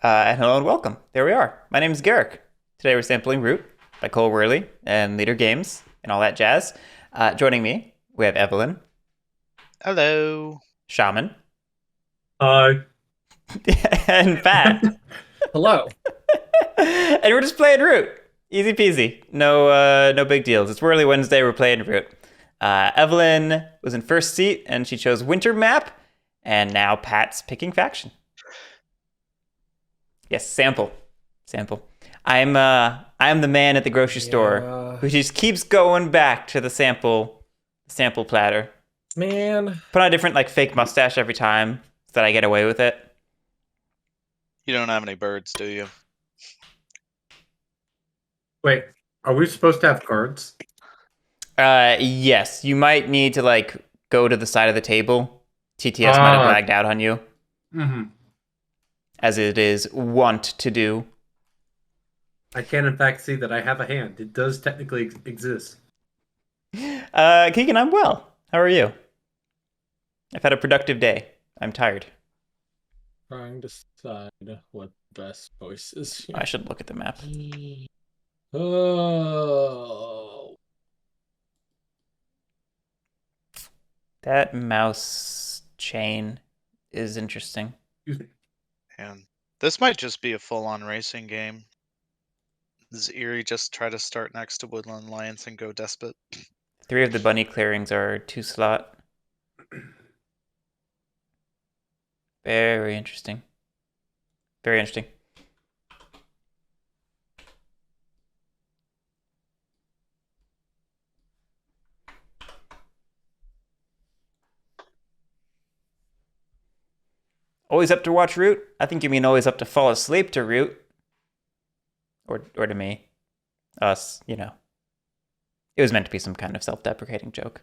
And hello and welcome. There we are. My name is Garrick. Today we're sampling Root by Cole Worley and Leader Games and all that jazz. Joining me, we have Evelyn, Hello. Shaman, Uh, and Pat. Hello. And we're just playing Root. Easy peasy. No big deals. It's Worley Wednesday. We're playing Root. Evelyn was in first seat and she chose Winter Map. And now Pat's picking faction. Yes, sample. I'm the man at the grocery store who just keeps going back to the sample platter. Man. Put on a different fake mustache every time so that I get away with it. You don't have any birds, do you? wait, are we supposed to have cards? Yes, you might need to go to the side of the table. TTS might have lagged out on you, as it is wont to do. I can in fact see that I have a hand. It does technically exist. Keegan, I'm well. How are you? I've had a productive day. I'm tired. Trying to decide what the best choice is here. I should look at the map. Oh. That mouse chain is interesting. Excuse me. And this might just be a full-on racing game. Does Erie just try to start next to Woodland Alliance and go despot? 3 of the bunny clearings are 2 slot. Very interesting. Very interesting. Always up to watch Root? I think you mean always up to fall asleep to Root. Or to me. Us, you know. It was meant to be some kind of self-deprecating joke.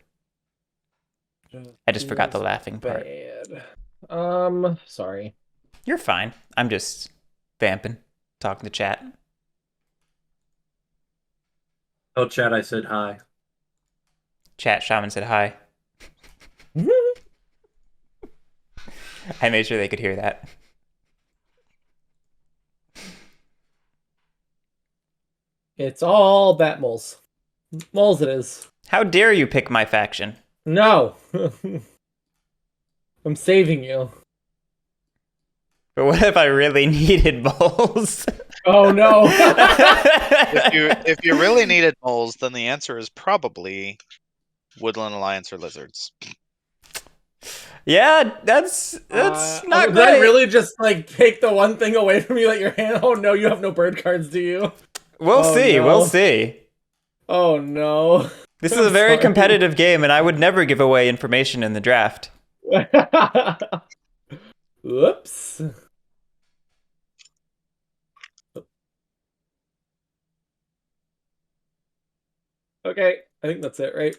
I just forgot the laughing part. Bad. Sorry. You're fine. I'm just vamping, talking to chat. Oh, chat, I said hi. Chat, Shaman said hi. I made sure they could hear that. It's all bat moles. Moles it is. How dare you pick my faction? No. I'm saving you. But what if I really needed moles? Oh no. If you really needed moles, then the answer is probably Woodland Alliance or Lizards. Yeah, that's not did great. I really just take the one thing away from you, your hand? Oh no, you have no bird cards, do you? We'll see. No. We'll see. Oh no. This is a very competitive game, and I would never give away information in the draft. Whoops. Okay, I think that's it, right?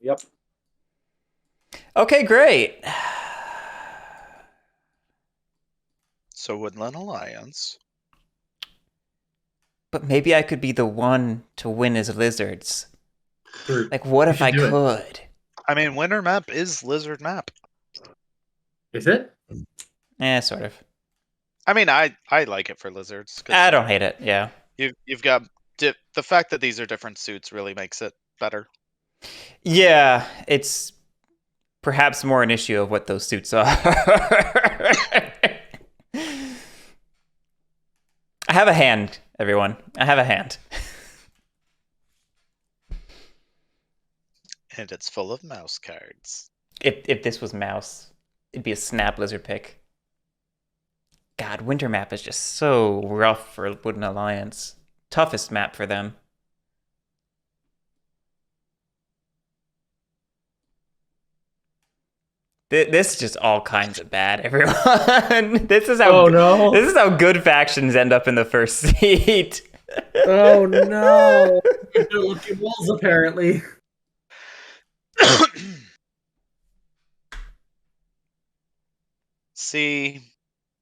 Yep. Okay, great. So Woodland Alliance. But maybe I could be the one to win as lizards. Sure. What if I should do it. could? I mean, winter map is Lizard map. Is it? Sort of. I mean, I like it for Lizards. I don't hate it, yeah. You've got the fact that these are different suits really makes it better. Yeah, it's perhaps more an issue of what those suits are. I have a hand, everyone. I have a hand. And it's full of mouse cards. If this was mouse, it'd be a snap lizard pick. God, Winter Map is just so rough for Wooden Alliance. Toughest map for them. This is just all kinds of bad, everyone. This is how. Oh no. This is how good factions end up in the first seat. Oh no. They're looking walls apparently. See,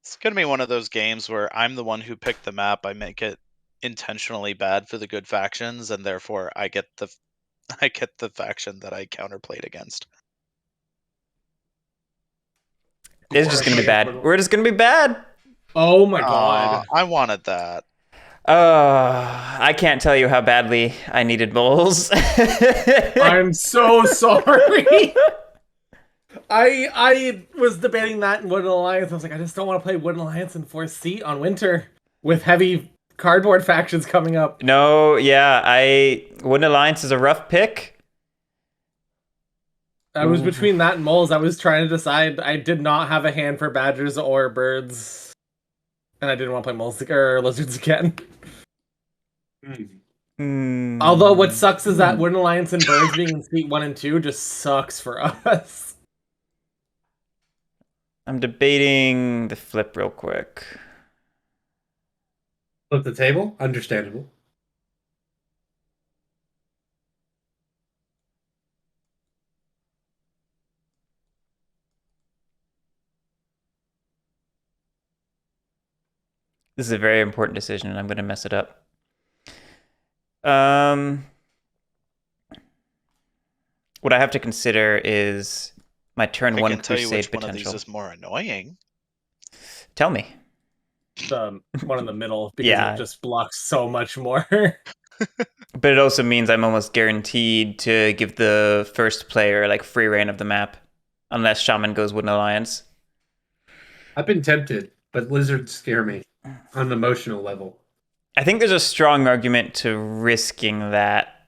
it's gonna be one of those games where I'm the one who picked the map. I make it intentionally bad for the good factions, and therefore I get the faction that I counterplayed against. It's just gonna be bad. We're just gonna be bad. Oh my Aw, god. I wanted that. I can't tell you how badly I needed moles. I'm so sorry. I was debating that in Wooden Alliance. I was like, I just don't want to play Wooden Alliance in 4th seat on winter with heavy cardboard factions coming up. No, yeah, Wooden Alliance is a rough pick. I was between that and moles. I was trying to decide. I did not have a hand for badgers or birds, and I didn't want to play moles or lizards again. Although what sucks is that Wooden Alliance and birds being in seat 1 and 2 just sucks for us. I'm debating the flip real quick. Flip the table? Understandable. This is a very important decision, and I'm going to mess it up. What I have to consider is my turn I 1 can tell you crusade which one of potential. these is more annoying. Tell me. The one in the middle, because Yeah. it just blocks so much more. But it also means I'm almost guaranteed to give the first player like free reign of the map, unless Shaman goes Wooden Alliance. I've been tempted, but lizards scare me on an emotional level. I think there's a strong argument to risking that.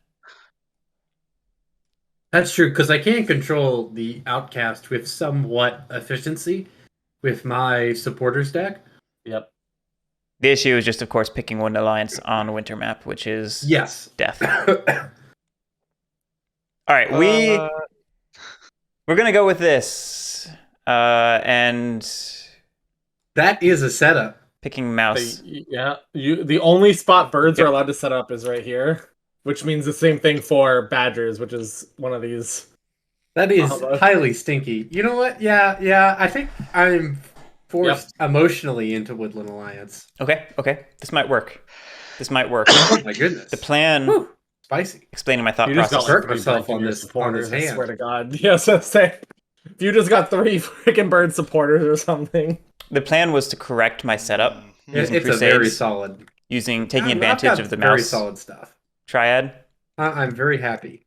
That's true, because I can control the outcast with somewhat efficiency with my supporters deck. Yep. The issue is just, of course, picking Wooden Alliance on a winter map, which is Yes. death. All right, we're gonna go with this, and That is a setup. picking mouse. The only spot birds are allowed to set up is right here, which means the same thing for badgers, which is one of these. That is highly stinky. You know what? Yeah. I think I'm forced emotionally into Woodland Alliance. Okay. This might work. Oh my goodness. The plan. Whew, spicy. Explaining my thought You just process. got like Hurt 3 myself birds in on your this supporters. I hand. swear to God. Yes, I say. If you just got 3 freaking bird supporters or something. The plan was to correct my setup using It's crusades, a very solid. taking advantage of the very mouse solid stuff. triad. I'm very happy.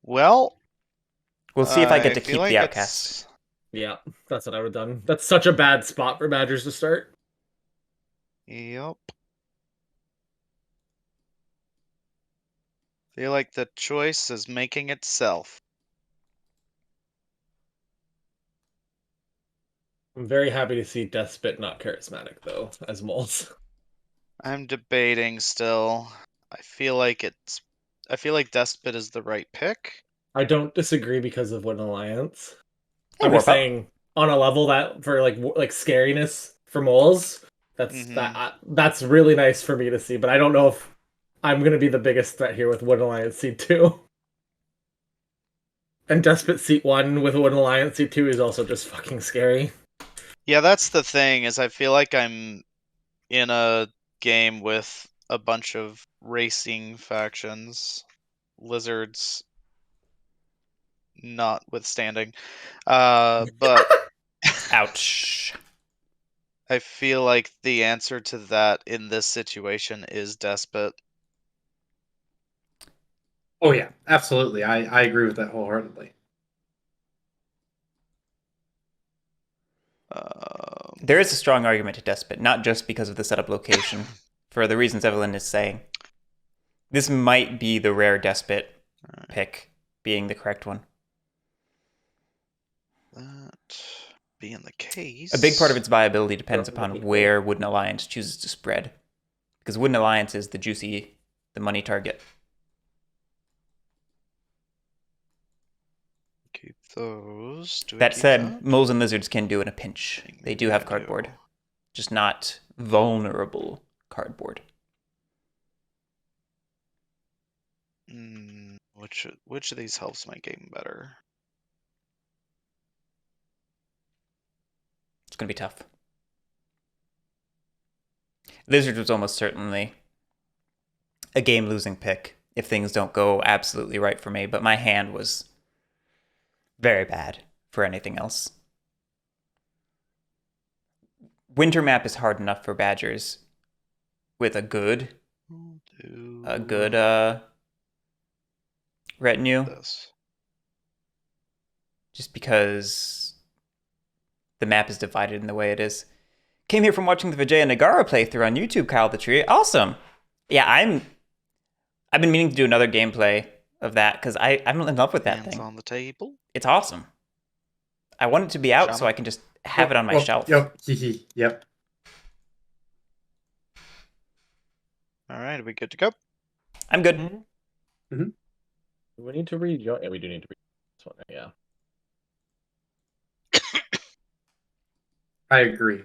Well, We'll see if I get to feel keep like the outcast. Yeah, that's what I would have done. That's such a bad spot for badgers to start. Yep. Feel like the choice is making itself. I'm very happy to see Despot not charismatic, though, as moles. I'm debating still. I feel like Despot is the right pick. I don't disagree because of Wooden Alliance. Hey, I'm just Warpup. saying, on a level that, for like scariness for moles, that's really nice for me to see, but I don't know if I'm going to be the biggest threat here with Wooden Alliance Seat 2. And Despot Seat 1 with Wooden Alliance Seat 2 is also just fucking scary. Yeah, that's the thing, is I feel like I'm in a game with a bunch of racing factions, lizards notwithstanding. But Ouch. I feel like the answer to that in this situation is Despot. Oh yeah, absolutely. I agree with that wholeheartedly. There is a strong argument to Despot, not just because of the setup location, for the reasons Evelyn is saying. This might be the rare Despot pick being the correct one. That being the case, A big part of its viability depends upon where Wooden Alliance chooses to spread, because Wooden Alliance is the money target. keep those. That said, moles and lizards can do in a pinch. They do have cardboard, just not vulnerable cardboard. Which of these helps my game better? It's going to be tough. Lizard was almost certainly a game-losing pick if things don't go absolutely right for me, but my hand was very bad for anything else. Winter map is hard enough for badgers with a good retinue. This. Just because the map is divided in the way it is. Came here from watching the Vijay and Nagara playthrough on YouTube, Kyle the Tree. Awesome. Yeah, I've been meaning to do another gameplay of that because I'm in love with that Hands thing. on the table. It's awesome. I want it to be out Shaman. so I can just have it on my shelf. Yep. Yep. All right, are we good to go? I'm good. Mm-hmm. We need to rejoin. Yeah, we do need to rejoin this one. Yeah. I agree.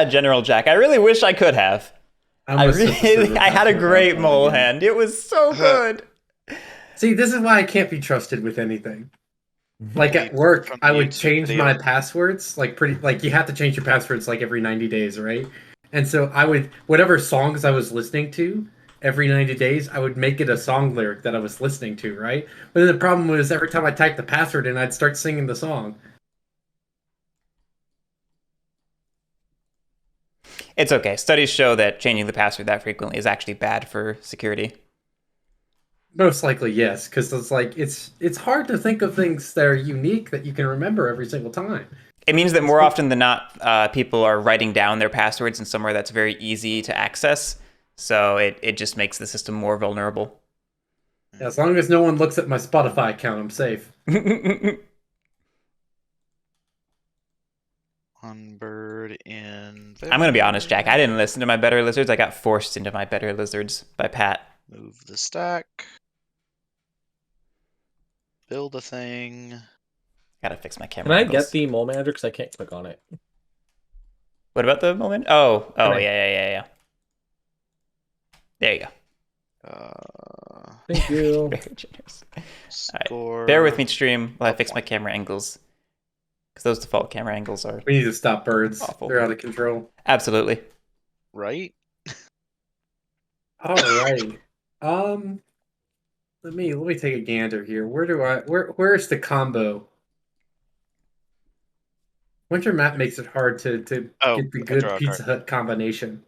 General Jack, I really wish I could have. I had a great mole hand. It was so good. See, this is why I can't be trusted with anything. Like at work, I would change my passwords like you have to change your passwords like every 90 days, right? And so I would whatever songs I was listening to every 90 days, I would make it a song lyric that I was listening to, right? But then the problem was every time I typed the password in, I'd start singing the song. It's okay. Studies show that changing the password that frequently is actually bad for security. Most likely, yes, because it's like it's hard to think of things that are unique that you can remember every single time. It means that more often than not, people are writing down their passwords in somewhere that's very easy to access. So it just makes the system more vulnerable. As long as no one looks at my Spotify account, I'm safe. One bird in. I'm going to be honest, Jack. I didn't listen to my Better Lizards. I got forced into my Better Lizards by Pat. Move the stack. Build a thing. Gotta fix my camera. Can I angles. get the mole manager? Because I can't click on it. What about the moment? Oh, yeah. There you go. Thank you. Very generous. Score. Right. Bear with me, stream, while I fix my camera angles. Because those default camera angles are We need to stop birds. awful. They're out of control. Absolutely. Right? Alrighty. Let me take a gander here. Where's the combo? Winter map makes it hard to get the good Pizza Hut combination.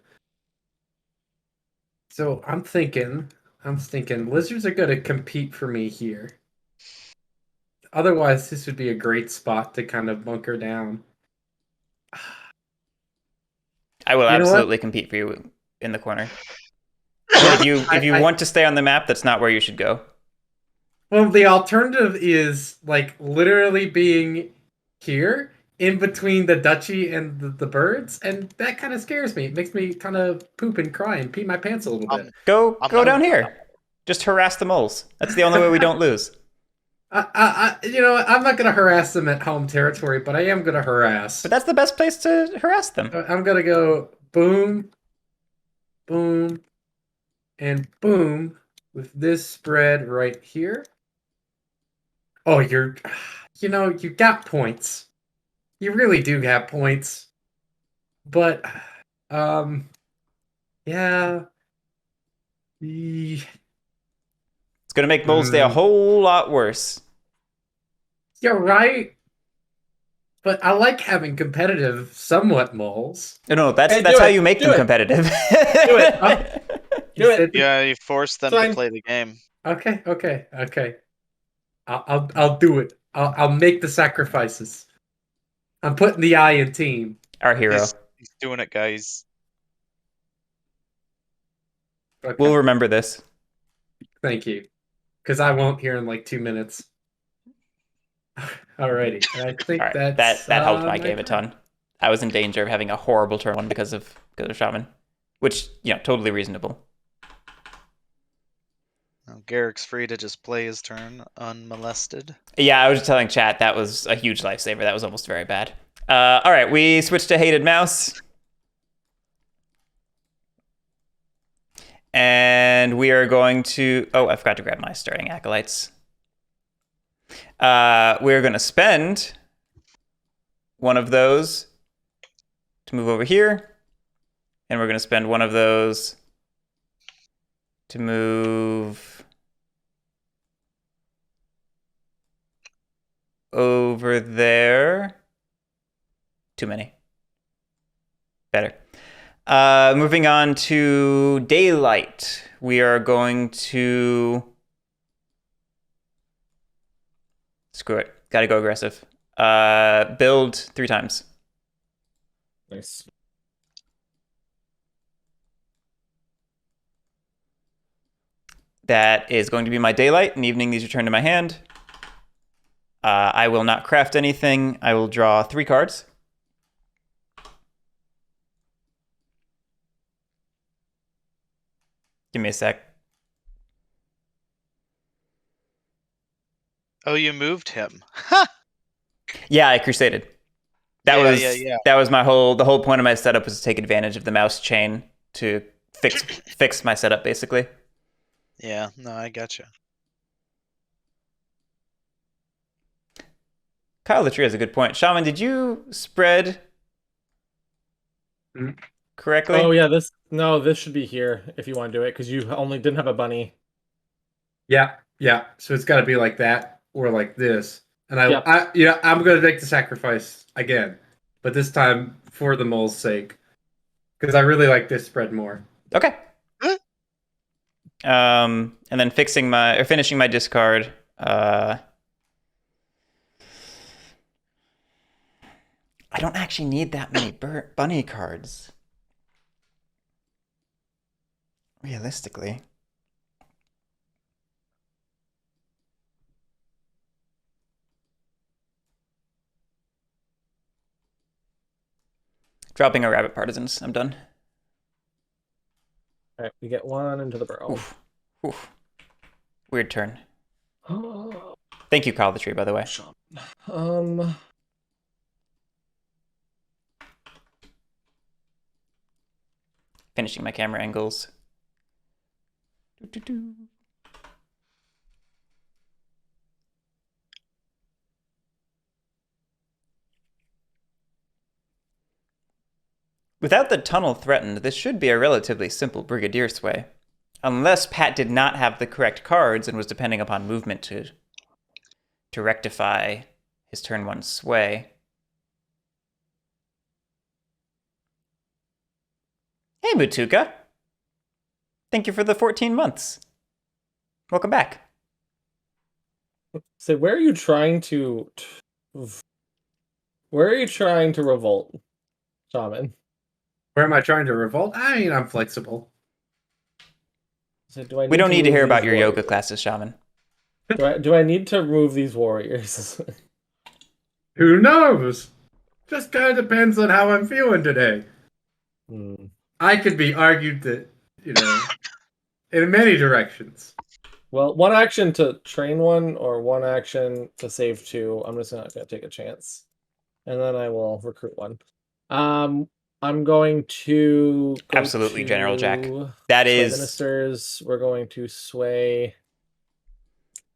So I'm thinking lizards are gonna compete for me here. Otherwise, this would be a great spot to kind of bunker down. I will absolutely compete for you in the corner. If you want to stay on the map, that's not where you should go. Well, the alternative is like literally being here in between the duchy and the birds, and that kind of scares me. It makes me kind of poop and cry and pee my pants a little bit. Go down here. Just harass the moles. That's the only way we don't lose. I'm not gonna harass them at home territory, but I am gonna harass. But that's the best place to harass them. I'm gonna go boom, boom, and boom with this spread right here. Oh, you got points. You really do have points. But, yeah. It's gonna make Mole's Day a whole lot worse. You're right. But I like having competitive, somewhat moles. No, that's how you make them competitive. Do it. Do it. Yeah, you force them to play the game. Okay. I'll do it. I'll make the sacrifices. I'm putting the I in team. Our hero. He's doing it, guys. Okay. We'll remember this. Thank you. Because I won't here in like 2 minutes. Alrighty. I think that helped my game a ton. I was in danger of having a horrible turn one because of Shaman. Which, totally reasonable. Now, Garrick's free to just play his turn unmolested. Yeah, I was just telling chat that was a huge lifesaver. That was almost very bad. All right, we switched to Hated Mouse. And we are going to... Oh, I forgot to grab my starting acolytes. We're going to spend one of those to move over here. And we're going to spend one of those to move over there. Too many. Better. Moving on to daylight. We are going to... Screw it. Gotta go aggressive. Build 3 times. Nice. That is going to be my daylight. In the evening, these return to my hand. I will not craft anything. I will draw 3 cards. Give me a sec. Oh, you moved him. Ha! Yeah, I crusaded. That was the whole point of my setup was to take advantage of the mouse chain to fix my setup, basically. Yeah, no, I gotcha. Kyle the Tree has a good point. Shaman, did you spread correctly? Oh yeah, this should be here if you want to do it because you only didn't have a bunny. Yeah. So it's got to be like that or like this. And I'm gonna make the sacrifice again, but this time for the mole's sake, because I really like this spread more. Okay. And then finishing my discard. I don't actually need that many bunny cards. Realistically. Dropping a rabbit partisans. I'm done. All right, we get 1 into the barrel. Oof. Weird turn. Thank you, Kyle the Tree, by the way. Finishing my camera angles. Without the tunnel threatened, this should be a relatively simple Brigadier sway. Unless Pat did not have the correct cards and was depending upon movement to rectify his turn 1 sway. Hey, Mutuka. Thank you for the 14 months. Welcome back. So where are you trying to revolt, Shaman? Where am I trying to revolt? I mean, I'm flexible. So we don't need to hear about your yoga classes, Shaman. Do I need to move these warriors? Who knows? Just kind of depends on how I'm feeling today. I could be argued that, in many directions. Well, 1 action to train 1 or 1 action to save 2. I'm just not going to take a chance. And then I will recruit 1. I'm going to go absolutely to General Jack. That is ministers. We're going to sway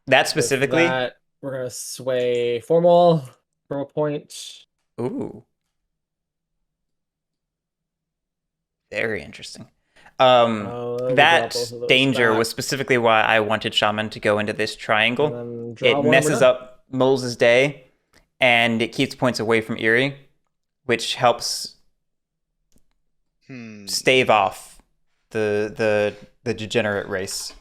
that specifically. We're going to sway formal for a point. Ooh. Very interesting. That danger was specifically why I wanted Shaman to go into this triangle. It messes up Moles' day, and it keeps points away from Eerie, which helps stave off the degenerate race.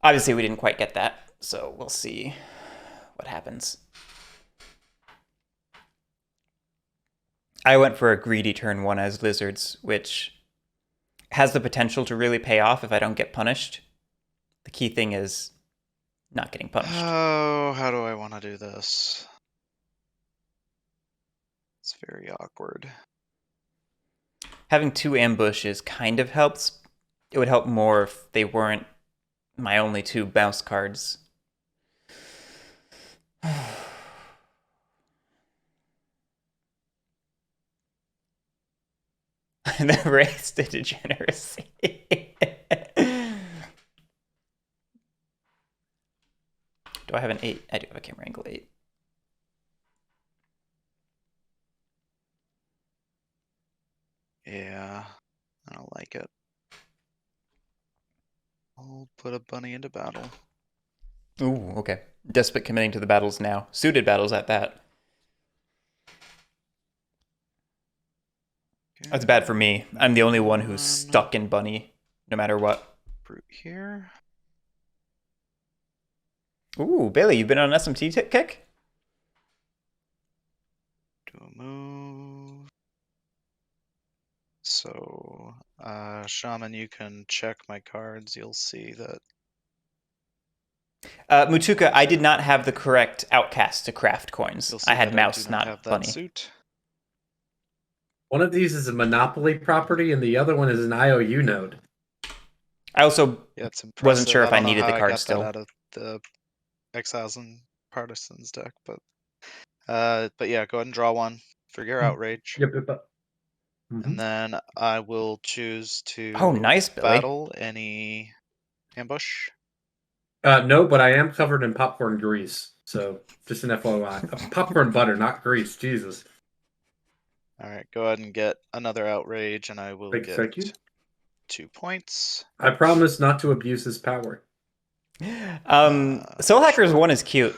Obviously, we didn't quite get that, so we'll see what happens. I went for a greedy turn 1 as lizards, which has the potential to really pay off if I don't get punished. The key thing is not getting punished. Oh, how do I want to do this? It's very awkward. Having 2 ambushes kind of helps. It would help more if they weren't my only 2 bounce cards. The race to degeneracy. Do I have an 8? I do have a camera angle 8. Yeah, I don't like it. I'll put a bunny into battle. Ooh, okay. Despot committing to the battles now. Suited battles at that. Okay, That's bad for me. I'm the only one who's moving on. stuck in bunny, no matter what. Brute here. Ooh, Bailey, you've been on an SMT kick? Do a move. So, Shaman, you can check my cards. You'll see that. Mutuka, I did not have the correct outcast to craft coins. You'll see I had that mouse, I do not not have that bunny. suit. One of these is a monopoly property, and the other one is an IOU node. I also Yeah, it's impressive. wasn't sure if I don't know needed how the card I got still. that out of the Exiles and Partisans deck, but yeah, go ahead and draw one for your outrage. Yep. And then I will choose to Oh, nice, Billy. battle any ambush. No, but I am covered in popcorn grease, so just an FYI. Popcorn butter, not grease. Jesus. All right, go ahead and get another outrage, and I will get Thank you. 2 points. I promise not to abuse his power. Soul Hackers 1 is cute,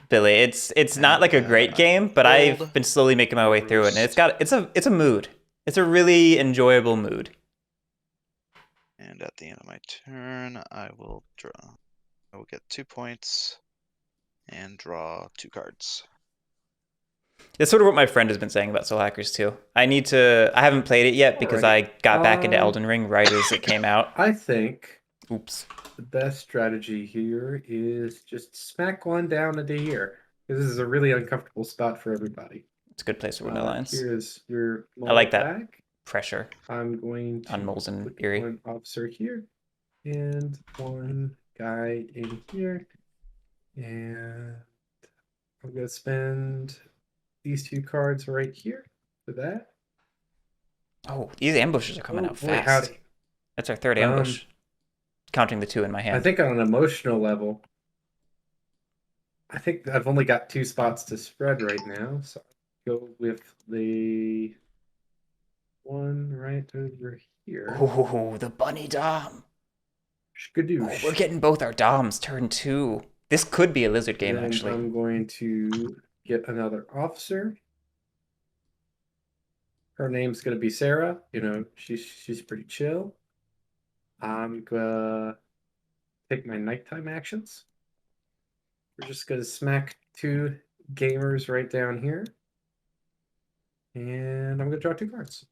Billy. It's not like a great game, but I've been slowly making my way through it, and it's a mood. It's a really enjoyable mood. And at the end of my turn, I will draw. I will get 2 points and draw 2 cards. That's sort of what my friend has been saying about Soul Hackers too. I haven't played it yet because I got back into Elden Ring right as it came out. I think Oops. the best strategy here is just smack one down into here. Because this is a really uncomfortable spot for everybody. It's a good place for Window Lines. Here's your I like that bag. pressure. I'm going to on Moles and put Erie. one officer here and one guy in here. And I'm going to spend these 2 cards right here for that. Oh, these ambushes are coming out fast. Howdy. That's our 3rd ambush. Counting the 2 in my hand. I think on an emotional level, I think I've only got 2 spots to spread right now. So I'll go with the one right over here. Oh, the bunny dom. Skadoosh. Oh, we're getting both our doms turn 2. This could be a lizard game, And actually. I'm going to get another officer. Her name's going to be Sarah. You know, she's pretty chill. I'm gonna take my nighttime actions. We're just gonna smack 2 gamers right down here. And I'm gonna draw 2 cards.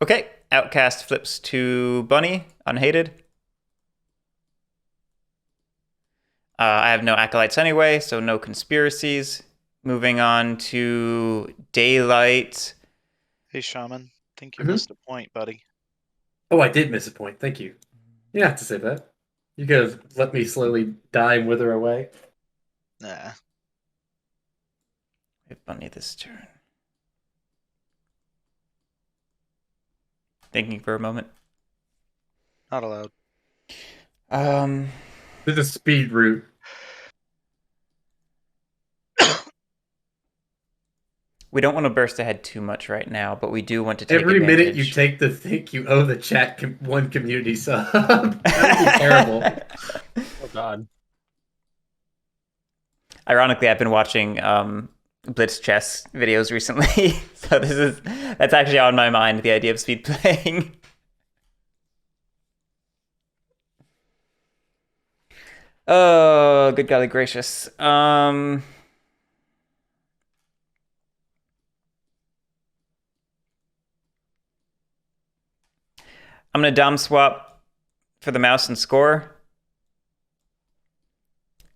Okay, Outcast flips to Bunny, unhated. I have no acolytes anyway, so no conspiracies. Moving on to Daylight. Hey, Shaman. I think you missed a point, buddy. Oh, I did miss a point. Thank you. You have to say that. You could have let me slowly die and wither away. Nah. We have Bunny this turn. Thinking for a moment. Not allowed. There's a speed route. We don't want to burst ahead too much right now, but we do want to take Every advantage. minute you take to think you owe the chat one community sub. That would be terrible. Oh God. Ironically, I've been watching Blitz chess videos recently, so that's actually on my mind, the idea of speed playing. Oh, good golly gracious. I'm gonna dom swap for the mouse and score.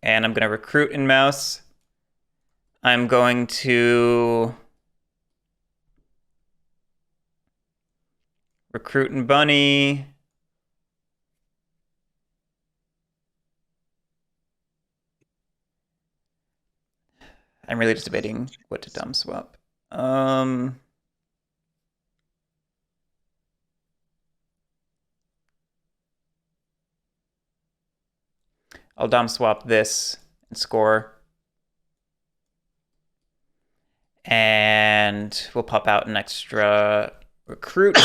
And I'm gonna recruit in mouse. I'm going to recruit in bunny. I'm really just debating what to dom swap. I'll dom swap this and score. And and we'll pop out an extra recruit,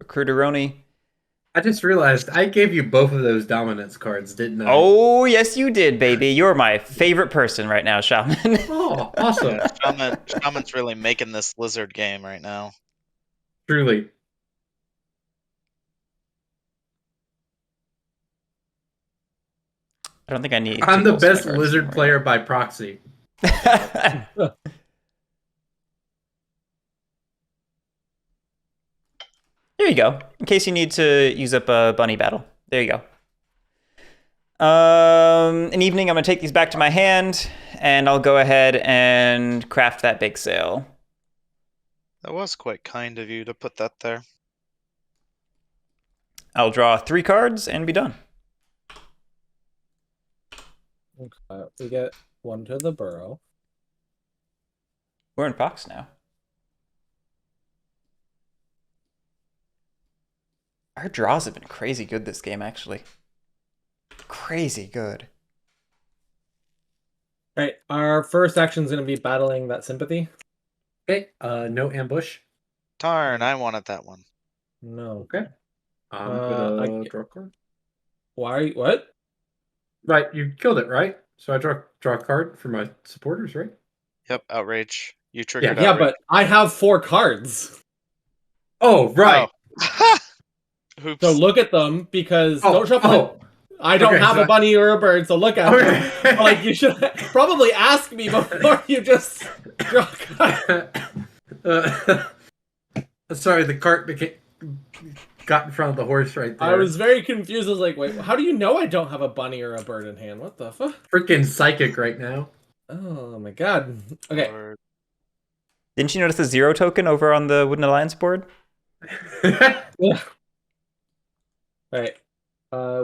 recruiteroni. I just realized I gave you both of those dominance cards, didn't I? Oh, yes, you did, baby. You're my favorite person right now, Shaman. Oh, awesome. Yeah, Shaman's really making this lizard game right now. Truly. I don't think I need. I'm to the bolster my best cards lizard anymore. player by proxy. There you go. In case you need to use up a bunny battle. There you go. An evening, I'm going to take these back to my hand, and I'll go ahead and craft that big sail. That was quite kind of you to put that there. I'll draw 3 cards and be done. Okay, we get 1 to the burrow. We're in Fox now. Our draws have been crazy good this game, actually. Crazy good. All right, our first action is going to be battling that sympathy. Okay, no ambush. Darn, I wanted that one. No. Okay. I'm gonna draw a card. Why? What? Right, you killed it, right? So I draw a card for my supporters, right? Yep, outrage. You triggered Yeah, outrage. but I have 4 cards. Oh, right. Oh. Oops. So look at them because don't show up. I don't have a bunny or a bird, so look at them. But, like, you should probably ask me before you just draw a card. Sorry, the cart got in front of the horse right there. I was very confused. I was like, wait, how do you know I don't have a bunny or a bird in hand? What the fuck? Freaking psychic right now. Oh my god. Okay. Or- Didn't you notice the 0 token over on the Wooden Alliance board? Yeah. Right.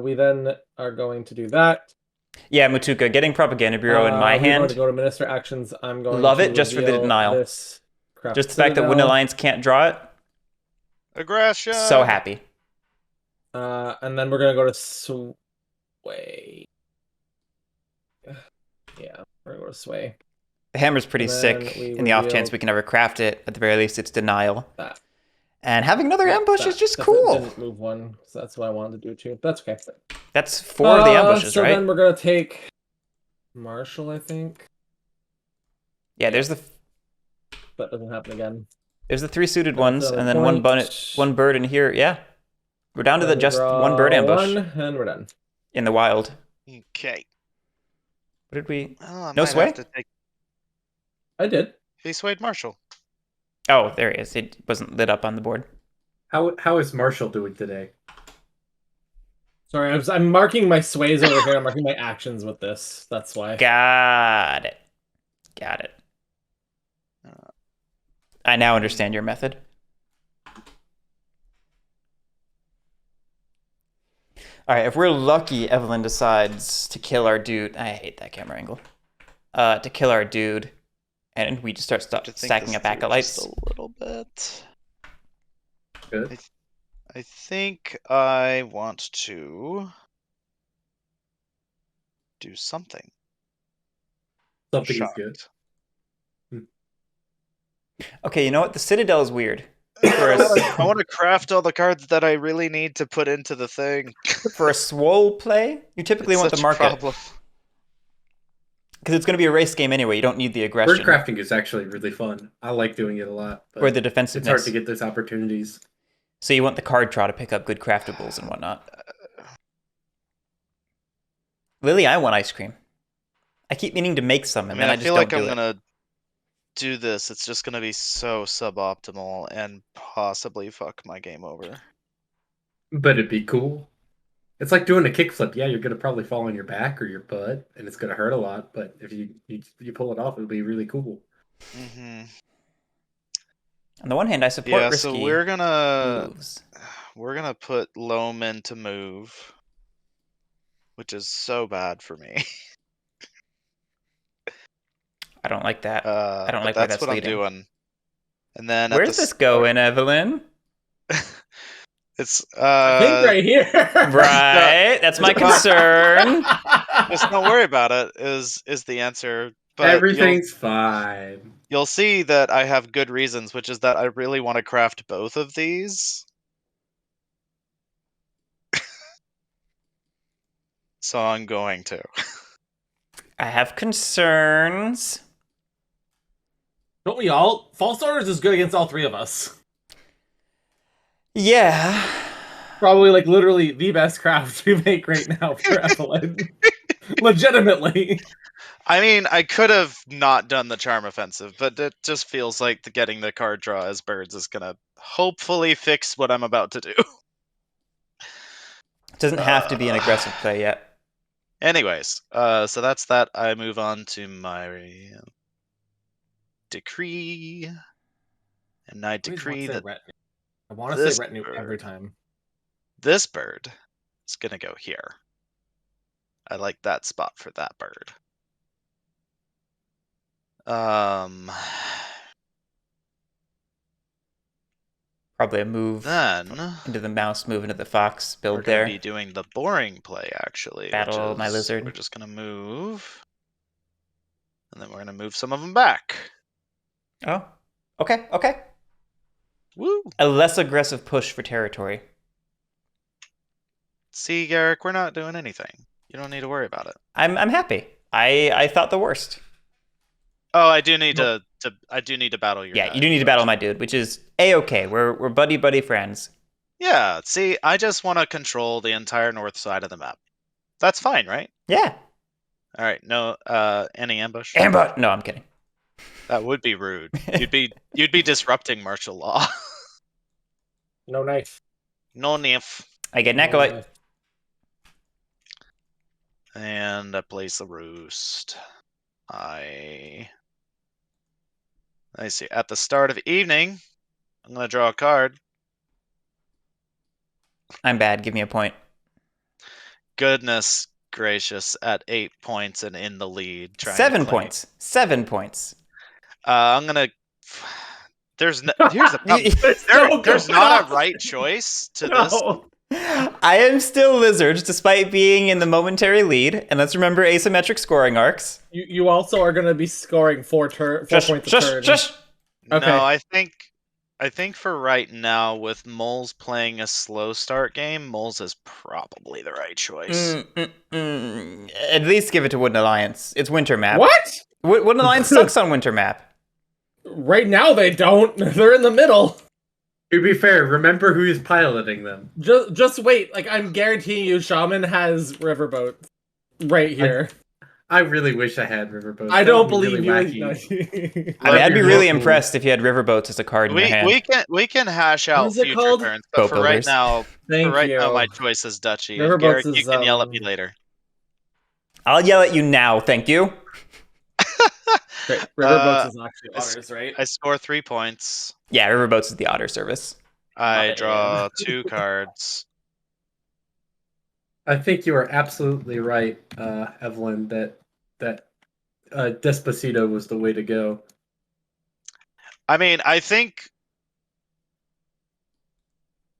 We then are going to do that. Yeah, Mutuka, getting Propaganda Bureau in my We're going hand. to go to Minister Actions. I'm going Love to it just for the reveal denial. this craft Just the fact that Wooden citadel. Alliance can't draw it. Aggression. So happy. And then we're going to go to Sway. Yeah, we're going to go to Sway. The hammer's pretty And then sick. we In the off reveal chance we can ever craft it, at the very least, it's denial. That. And having another ambush That is just definitely cool. Didn't move 1, so that's what I wanted to do too. That's okay. That's 4 of the ambushes, so right? then we're going to take Marshall, I think. Yeah, there's the That doesn't happen again. 3 suited That's ones, another and then point. one bird in here. Yeah, we're down to the Then we just draw 1 bird ambush 1, and we're done. in the wild. Okay. What did we? Oh, I No might sway? have to take- I did. He swayed Marshall. Oh, there he is. It wasn't lit up on the board. How is Marshall doing today? Sorry, I'm marking my sways over here. I'm marking my actions with this. That's why. Got it. Got it. I now understand your method. All right, if we're lucky, Evelyn decides to kill our dude. I hate that camera angle. To kill our dude, and we just start To think stacking this up through acolytes. just a little bit. Good. I think I want to do something. Something is Shocked. good. Okay, you know what? The Citadel is weird. I want to craft all the cards that I really need to put into the thing. For a swole play, you typically It's want the such a market. problem. Because it's going to be a race game anyway. You don't need the Bird aggression crafting is actually really fun. I like doing it a lot. But or the it's hard defensiveness. to get those opportunities. So you want the card draw to pick up good craftables and whatnot. Lily, I want ice cream. I keep meaning to make some, I and mean, then I I just feel don't like do I'm it. gonna do this. It's just gonna be so suboptimal and possibly fuck my game over. But it'd be cool. It's like doing a kickflip. Yeah, you're gonna probably fall on your back or your butt, and it's gonna hurt a lot. But if you pull it off, it'll be really cool. Mm-hmm. On the one hand, I support Yeah, risky so we're gonna moves. put Loam to move, which is so bad for me. I don't like that. I don't But like where that's that's what leading. I'm doing. And then Where's this going, Evelyn? It's I think right here. Right, that's my concern. just don't worry about it. Is the answer? But Everything's fine. you'll see that I have good reasons, which is that I really want to craft both of these. So I'm going to. I have concerns. Don't we all? False Orders is good against all three of us. Yeah. Probably like literally the best craft we make right now for Evelyn. Legitimately. I mean, I could have not done the Charm Offensive, but it just feels like getting the card draw as birds is gonna hopefully fix what I'm about to do. It doesn't have to be an aggressive play yet. Anyways, so that's that. I move on to my decree, and I decree that I want to say retinue every time. This bird is gonna go here. I like that spot for that bird. Probably a move Then into the mouse, move into the fox we're build gonna there. be doing the boring play actually. Battle which is my lizard. We're just gonna move, and then we're gonna move some of them back. Oh, okay, okay. Woo! A less aggressive push for territory. See, Garrick, we're not doing anything. You don't need to worry about it. I'm happy. I thought the worst. Oh, I do need to battle your. Yeah, you do need to battle my dude, which is a-okay. We're buddy friends. Yeah. See, I just want to control the entire north side of the map. That's fine, right? Yeah. All right. No. Any ambush? Ambush. No, I'm kidding. That would be rude. You'd be disrupting martial law. No knife. No knife. I get Neckolite. And I place a roost. I see. At the start of evening, I'm gonna draw a card. I'm bad. Give me a point. Goodness gracious! At 8 points and in the lead. 7 points. 7 points. I'm gonna. Here's the problem. There's not a right choice to this. I am still lizards despite being in the momentary lead, and let's remember asymmetric scoring arcs. You also are going to be scoring 4 points a turn. Okay. No, I think for right now, with Moles playing a slow start game, Moles is probably the right choice. At least give it to Wooden Alliance. It's Winter Map. What? Wooden Alliance sucks on Winter Map. Right now they don't. They're in the middle. To be fair, remember who is piloting them. Just wait. Like, I'm guaranteeing you, Shaman has riverboat right here. I really wish I had riverboats. I don't believe really you. I mean, I'd be really impressed if you had riverboats as a card in your hand. We can hash out future turns, but Boat for right builders. now, my choice is Duchy. And Riverboats Garrick, is, you can yell at me later. I'll yell at you now, thank you. Great. Riverboats is actually otters, right? I score 3 points. Yeah, riverboats is the otter service. I draw 2 cards. I think you are absolutely right, Evelyn, that Despacito was the way to go. I mean, I think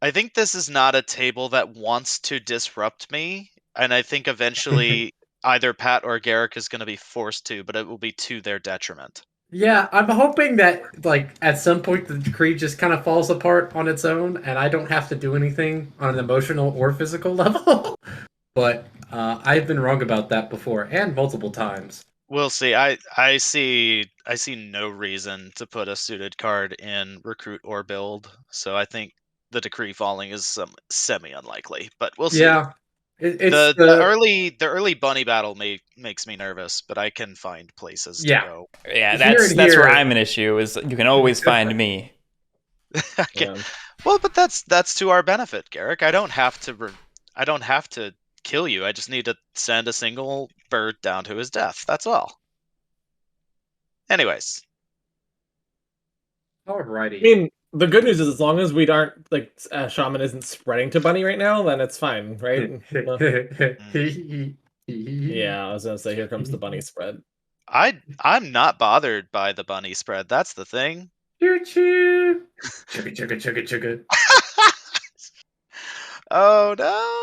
this is not a table that wants to disrupt me, and I think eventually either Pat or Garrick is going to be forced to, but it will be to their detriment. Yeah, I'm hoping that, like, at some point the decree just kind of falls apart on its own, and I don't have to do anything on an emotional or physical level. But I've been wrong about that before, and multiple times. We'll see. I see no reason to put a suited card in recruit or build, so I think the decree falling is semi unlikely. But we'll see. Yeah, the early bunny battle makes me nervous, but I can find places to go. Yeah, that's where I'm an issue. Is you can always find me. Well, but that's to our benefit, Garrick. I don't have to kill you. I just need to send a single bird down to his death. That's all. Anyways. Alrighty. I mean, the good news is as long as we aren't, like, Shaman isn't spreading to Bunny right now, then it's fine, right? Yeah, I was gonna say, here comes the Bunny spread. I'm not bothered by the Bunny spread. That's the thing. Choo choo. Chugga. Oh no.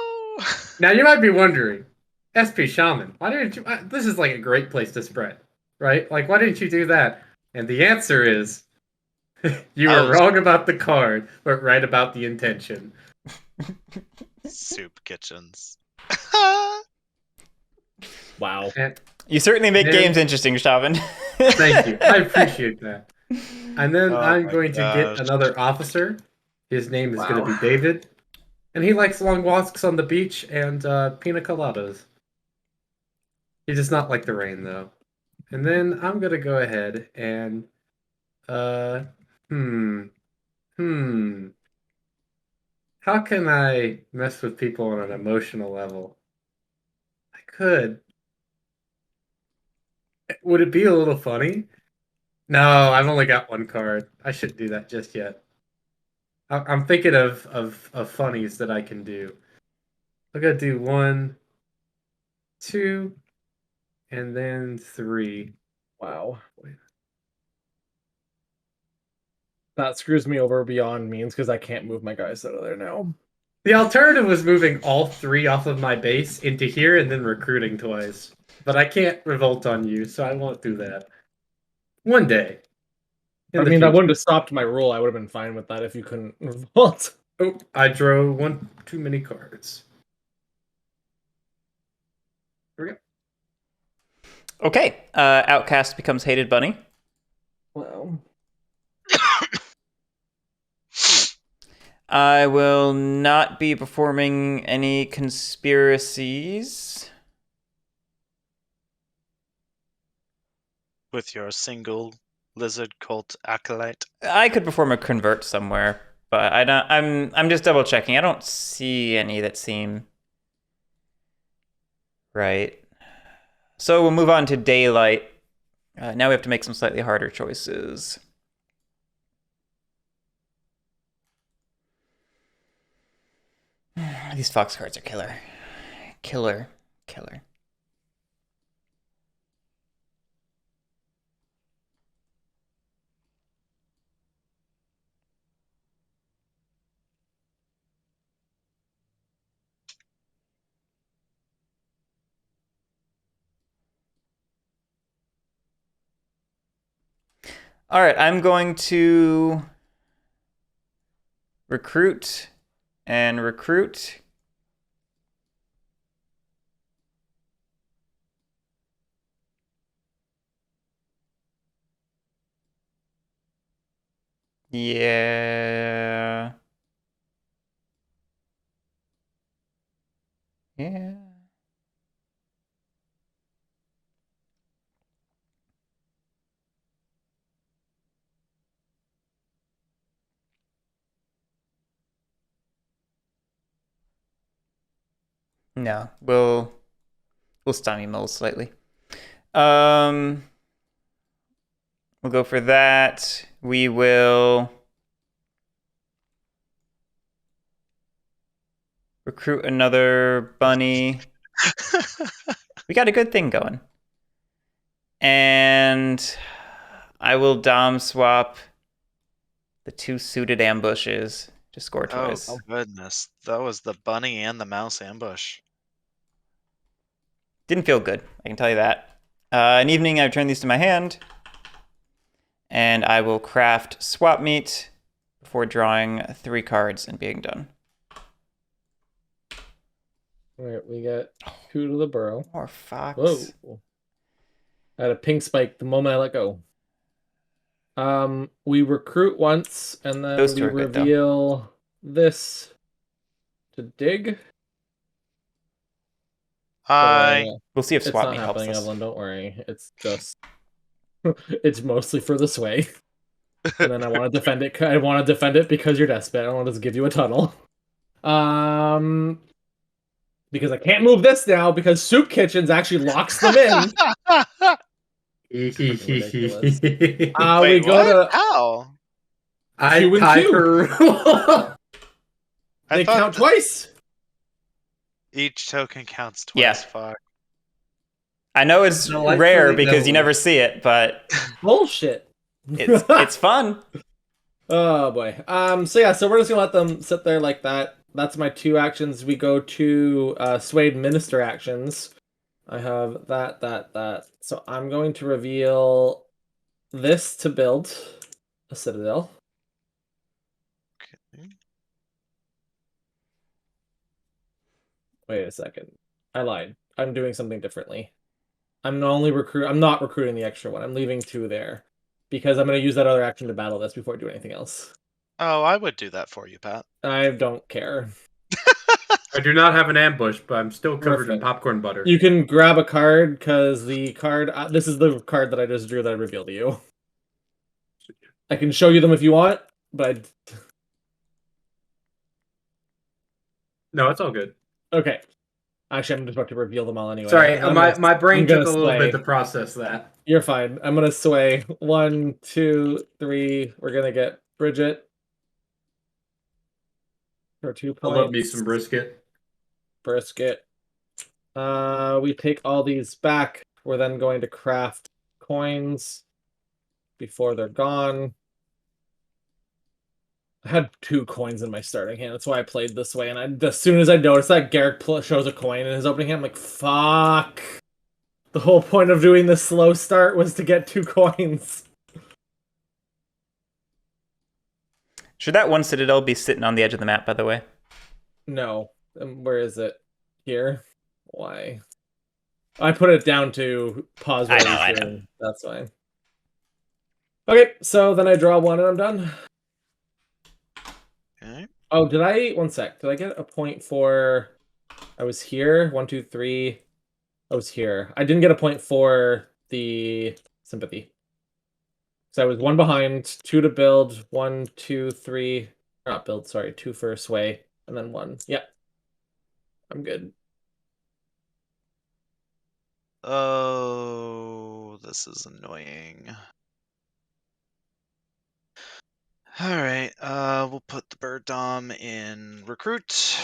Now you might be wondering, SP Shaman, why didn't you? This is like a great place to spread, right? Like, why didn't you do that? And the answer is you were wrong about the card, but right about the intention. Soup kitchens. Wow. And, You certainly make games interesting, Shaman. thank you. I appreciate that. And then I'm my going to get gosh. another officer. His name is going to be David. And he likes long walks on the beach and pina coladas. He does not like the rain, though. And then I'm going to go ahead and... Hmm. How can I mess with people on an emotional level? I could. Would it be a little funny? No, I've only got one card. I shouldn't do that just yet. I'm thinking of funnies that I can do. I'm gonna do 1, 2, and then 3. Wow. That screws me over beyond means because I can't move my guys out of there now. The alternative was moving all 3 off of my base into here and then recruiting twice. But I can't revolt on you, so I won't do that. One day. I mean, that wouldn't have stopped my rule. I would have been fine with that if you couldn't revolt. Oh, I drew 1 too many cards. Here we go. Okay, Outcast becomes Hated Bunny. Wow. I will not be performing any conspiracies. With your single lizard cult acolyte. I could perform a convert somewhere, but I don't. I'm just double checking. I don't see any that seem right. So we'll move on to Daylight. Now we have to make some slightly harder choices. These fox cards are killer. Killer. All right, I'm going to recruit and recruit. Yeah. No, we'll stymie Moles slightly. We'll go for that. We will recruit another bunny. We got a good thing going. And I will dom swap the 2 suited ambushes to score twice. Oh goodness. That was the bunny and the mouse ambush. Didn't feel good, I can tell you that. An evening, I return these to my hand. And I will craft swap meat before drawing 3 cards and being done. Alright, we got 2 to the burrow. More fox. Whoa. I had a pink spike the moment I let go. We recruit once, and then we reveal this to dig. We'll see if swap meet helps us. It's not happening, Evelyn. Don't worry. It's just it's mostly for the sway. And then I want to defend it. I want to defend it because you're desperate. I don't want to just give you a tunnel. Because I can't move this now because Soup Kitchens actually locks them in. Ridiculous. Wait, we go to how? 2 and 2. They count twice. Each token counts twice. Yeah. Fuck. I know it's rare because you never see it, but bullshit. It's fun. Oh boy. So we're just gonna let them sit there like that. That's my 2 actions. We go to Swayed Minister actions. I have that. So I'm going to reveal this to build a citadel. Okay. Wait a second. I lied. I'm doing something differently. I'm not recruiting the extra one. I'm leaving 2 there. Because I'm going to use that other action to battle this before I do anything else. Oh, I would do that for you, Pat. I don't care. I do not have an ambush, but I'm still covered in Perfect. popcorn butter. You can grab a card, because the card... this is the card that I just drew that I revealed to you. I can show you them if you want, but... No, it's all good. Okay. Actually, I'm just about to reveal them all anyway. Sorry, my brain took a little bit to process that. You're fine. I'm gonna sway. 1, 2, 3. We're gonna get Bridget for 2 points. I love me some brisket. Brisket. We take all these back. We're then going to craft coins before they're gone. I had 2 coins in my starting hand. That's why I played this way. And as soon as I noticed that Garrick shows a coin in his opening hand, I'm like, fuck. The whole point of doing this slow start was to get 2 coins. Should that one citadel be sitting on the edge of the map, by the way? No. Where is it? Here? Why? I put it down to pause what I know. That's fine. Okay, so then I draw 1 and I'm done. Okay. Oh, did I... One sec. Did I get a point for... I was here? 1, 2, 3... I was here. I didn't get a point for the sympathy. So I was 1 behind, 2 to build, 1, 2, 3... Not build, sorry. 2 for sway, and then 1. Yep. I'm good. Oh, this is annoying. Alright, we'll put the bird dom in recruit.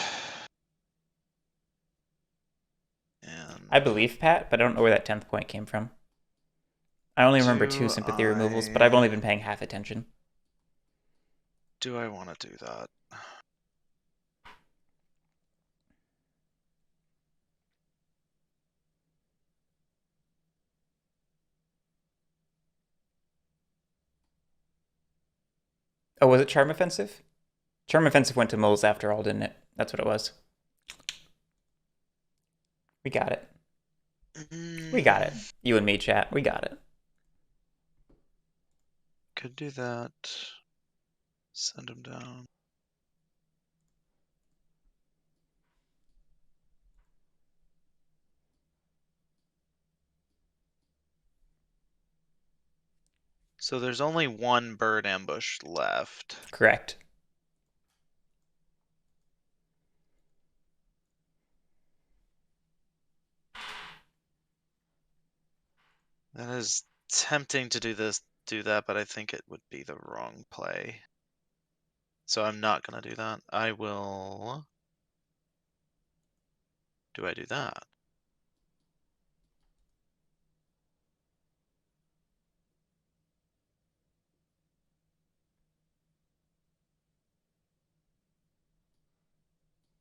And I believe Pat, but I don't know where that 10th point came from. I only remember 2 sympathy removals, but I've only been paying half attention. do I want to do that? Oh, was it Charm Offensive? Charm Offensive went to Moles after all, didn't it? That's what it was. We got it. We got it. You and me, chat. We got it. Could do that. Send him down. So there's only 1 bird ambush left. Correct. That is tempting to do that, but I think it would be the wrong play. So I'm not gonna do that. I will... Do I do that?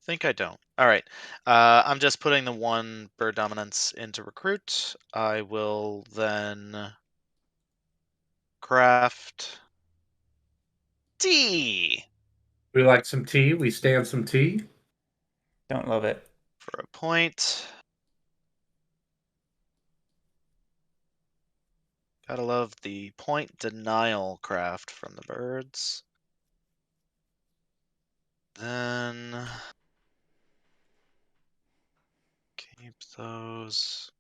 Think I don't. All right. I'm just putting the 1 bird dominance into recruit. I will then craft tea. We like some tea. We stand some tea. Don't love it. For a point. Gotta love the point denial craft from the birds. Then keep those.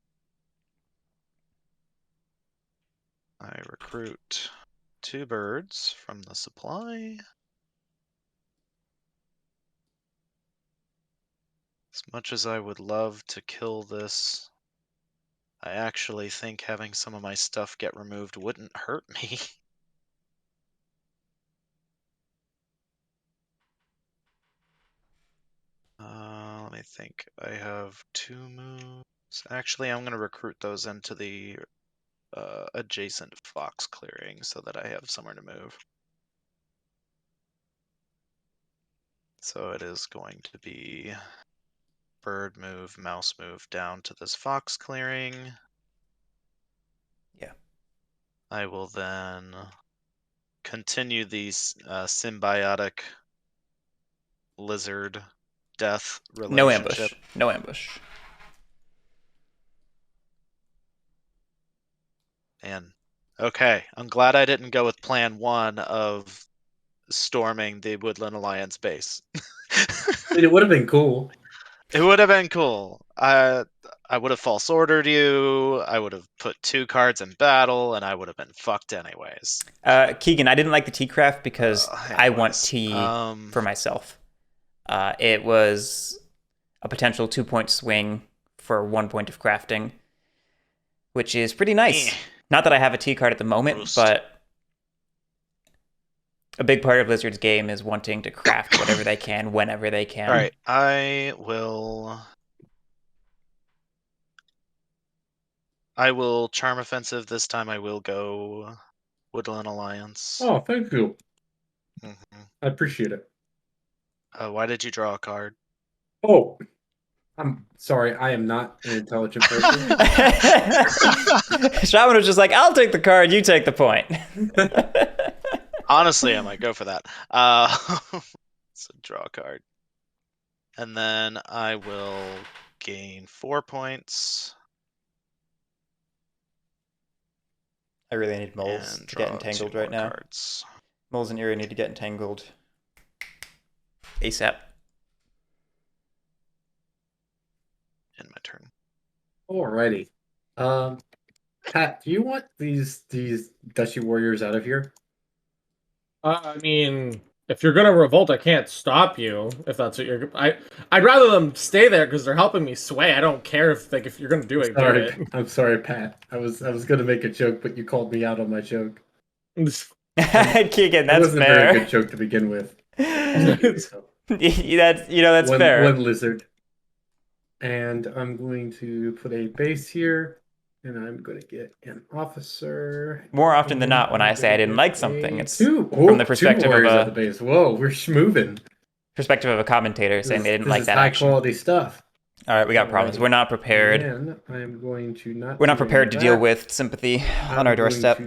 I recruit 2 birds from the supply. As much as I would love to kill this, I actually think having some of my stuff get removed wouldn't hurt me. Let me think. I have 2 moves. Actually, I'm going to recruit those into the adjacent fox clearing so that I have somewhere to move. So it is going to be bird move, mouse move down to this fox clearing. Yeah. I will then continue these symbiotic lizard death No relationship. ambush. No ambush. And okay, I'm glad I didn't go with plan 1 of storming the Woodland Alliance base. It would have been cool. It would have been cool. I would have false ordered you. I would have put 2 cards in battle, and I would have been fucked anyways. Keegan, I didn't like the T-craft because I want Anyways, T for myself. It was a potential 2-point swing for 1 point of crafting, which is pretty nice. Not that I have a T card at the moment, Roast. but a big part of Blizzard's game is wanting to craft whatever they can, whenever they can. All right, I will Charm Offensive this time. I will go Woodland Alliance. Oh, thank you. Mm-hmm. I appreciate it. Why did you draw a card? Oh, I'm sorry. I am not an intelligent person. Shaman was just like, I'll take the card, you take the point. Honestly, I might go for that. So draw a card. And then I will gain 4 points. I really need moles and to get draw entangled 2 right more now. Cards. Moles and Eerie need to get entangled ASAP. In my turn. Alrighty. Pat, do you want these Dusty Warriors out of here? I mean, if you're gonna revolt, I can't stop you. If that's what you're, I'd rather them stay there because they're helping me sway. I don't care if you're gonna do it, do it. I'm sorry, Pat. I was gonna make a joke, but you called me out on my joke. Keegan, It that's wasn't fair. a very good joke to begin with. That's fair. One lizard. And I'm going to put a base here, and I'm going to get an officer. More often than not, when I say I didn't like something, it's from the 2 perspective warriors of at the base. Whoa, we're schmoving. perspective of a commentator saying they didn't like that high action. quality stuff. All right, we got problems. We're not prepared. And I'm going to not. We're not prepared to deal with sympathy on our doorstep.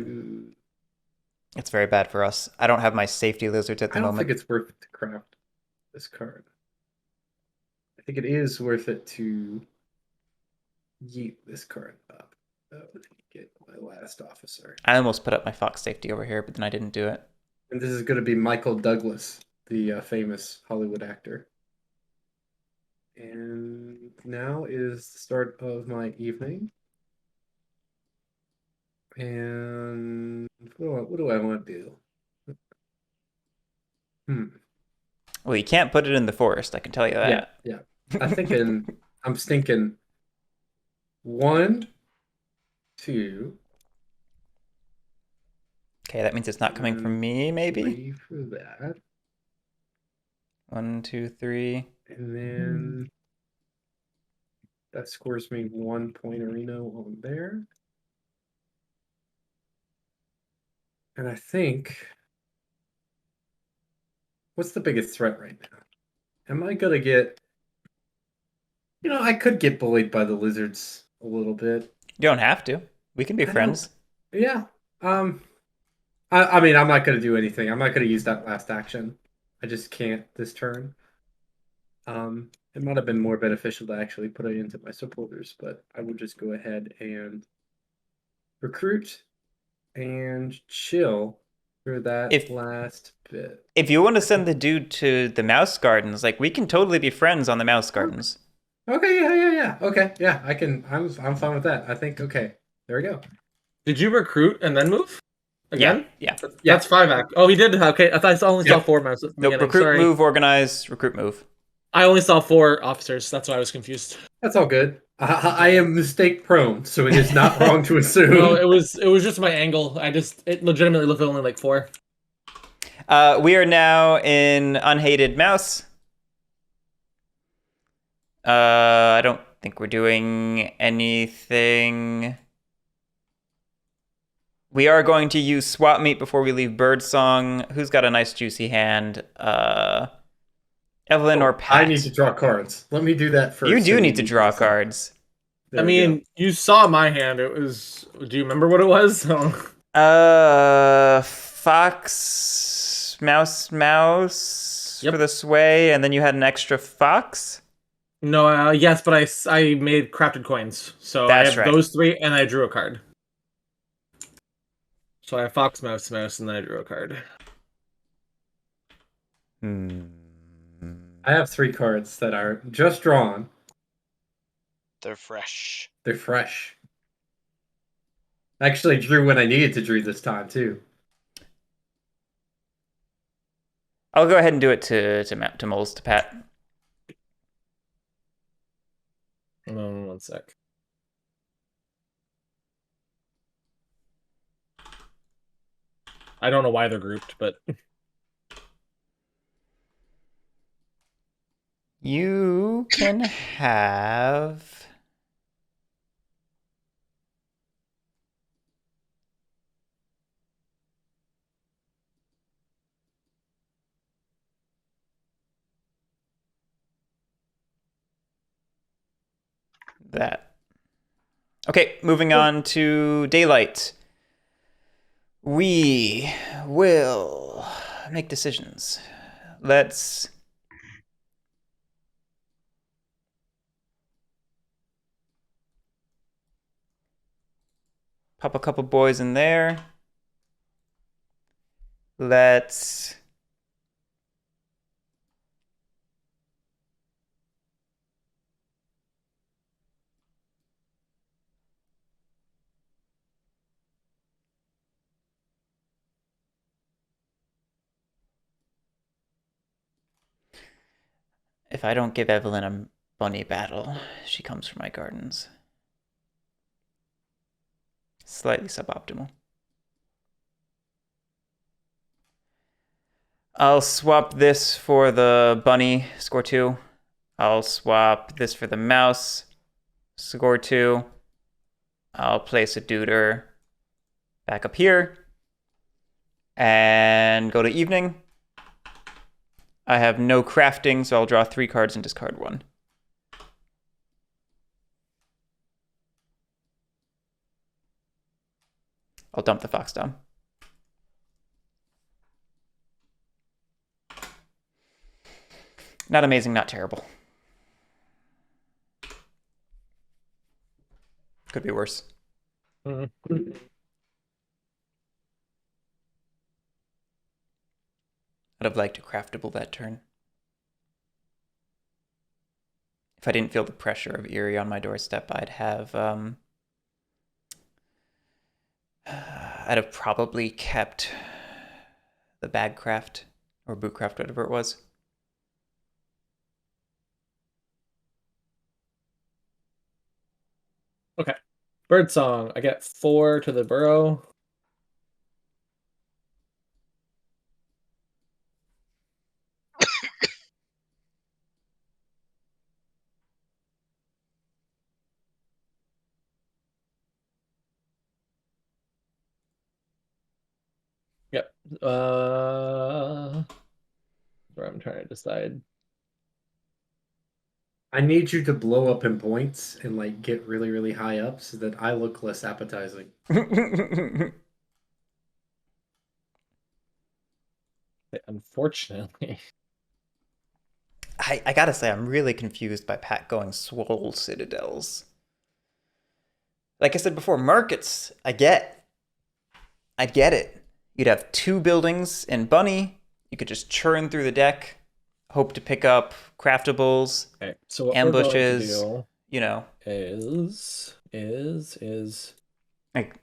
It's very bad for us. I don't have my safety lizards at the moment. I don't think it's worth it to craft this card. I think it is worth it to yeet this card up. Get my last officer. I almost put up my Fox safety over here, but then I didn't do it. And this is going to be Michael Douglas, the famous Hollywood actor. And now is the start of my evening. And what do I want to do? Well, you can't put it in the forest, I can tell you that. Yeah. I'm thinking 1, 2. Okay, that means it's not coming from me, maybe? 3 for that. 1, 2, 3. And then that scores me 1 point Reno on there. And I think, what's the biggest threat right now? Am I gonna get, I could get bullied by the lizards a little bit. You don't have to. We can be friends. Yeah. I mean, I'm not gonna do anything. I'm not gonna use that last action. I just can't this turn. It might have been more beneficial to actually put it into my supporters, but I will just go ahead and recruit and chill for that last bit. If you want to send the dude to the Mouse Gardens, we can totally be friends on the Mouse Gardens. Okay, yeah. Okay, yeah, I can. I'm fine with that. I think. Okay, there we go. Did you recruit and then move? Again? Yeah. That's 5 act. Oh, he did. Okay, I thought I only saw 4 mouse. Nope. Recruit, move, organize. Recruit, move. I only saw 4 officers. That's why I was confused. That's all good. I am mistake prone, so it is not wrong to assume. No, it was just my angle. It legitimately looked only 4. We are now in Unhated Mouse. I don't think we're doing anything. We are going to use swap meet before we leave Birdsong. Who's got a nice juicy hand? Evelyn or Pat? I need to draw cards. Let me do that first. You do need to draw cards. I mean, you saw my hand. It was. Do you remember what it was? Fox, mouse Yep. for the sway, and then you had an extra fox? No, yes, but I made crafted coins. So I That's have right. those 3, and I drew a card. So I have fox, mouse, and then I drew a card. I have 3 cards that are just drawn. They're fresh. They're fresh. I actually drew when I needed to drew this time too. I'll go ahead and do it to Moles, to Pat. One sec. I don't know why they're grouped, but You can have that. Okay, moving on to daylight. We will make decisions. Let's pop a couple boys in there. Let's if I don't give Evelyn a bunny battle, she comes for my gardens. Slightly suboptimal. I'll swap this for the bunny, score 2. I'll swap this for the mouse, score 2. I'll place a duder back up here and go to evening. I have no crafting, so I'll draw 3 cards and discard 1. I'll dump the fox down. Not amazing, not terrible. Could be worse. I'd have liked to craftable that turn. If I didn't feel the pressure of Eerie on my doorstep, I'd have probably kept the Bagcraft or Bootcraft, whatever it was. Okay. Birdsong. I get 4 to the burrow. Yep. Where I'm trying to decide. I need you to blow up in points and like get really, really high up so that I look less appetizing. Unfortunately. I gotta say, I'm really confused by Pat going Swole Citadels. Like I said before, markets, I get it. You'd have 2 buildings in Bunny. You could just churn through the deck, hope to pick up craftables, Okay, so what ambushes, we're going to do, you know. is Like,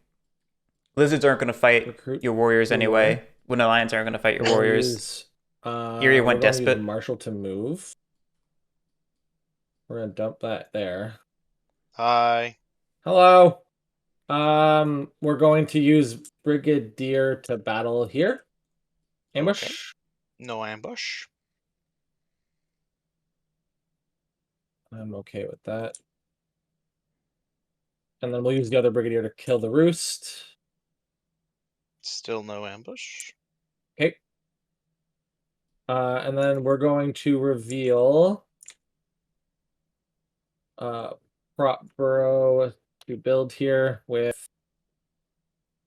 lizards aren't going to fight recruit your warriors 4. anyway. Wooden lions aren't going to fight your warriors. Eerie went we're going to despot. use Marshall to move. We're going to dump that there. Hi. Hello. We're going to use Brigadier to battle here. Ambush. Okay. No ambush. I'm okay with that. And then we'll use the other Brigadier to kill the roost. Still no ambush. Okay. And then we're going to reveal prop burrow to build here with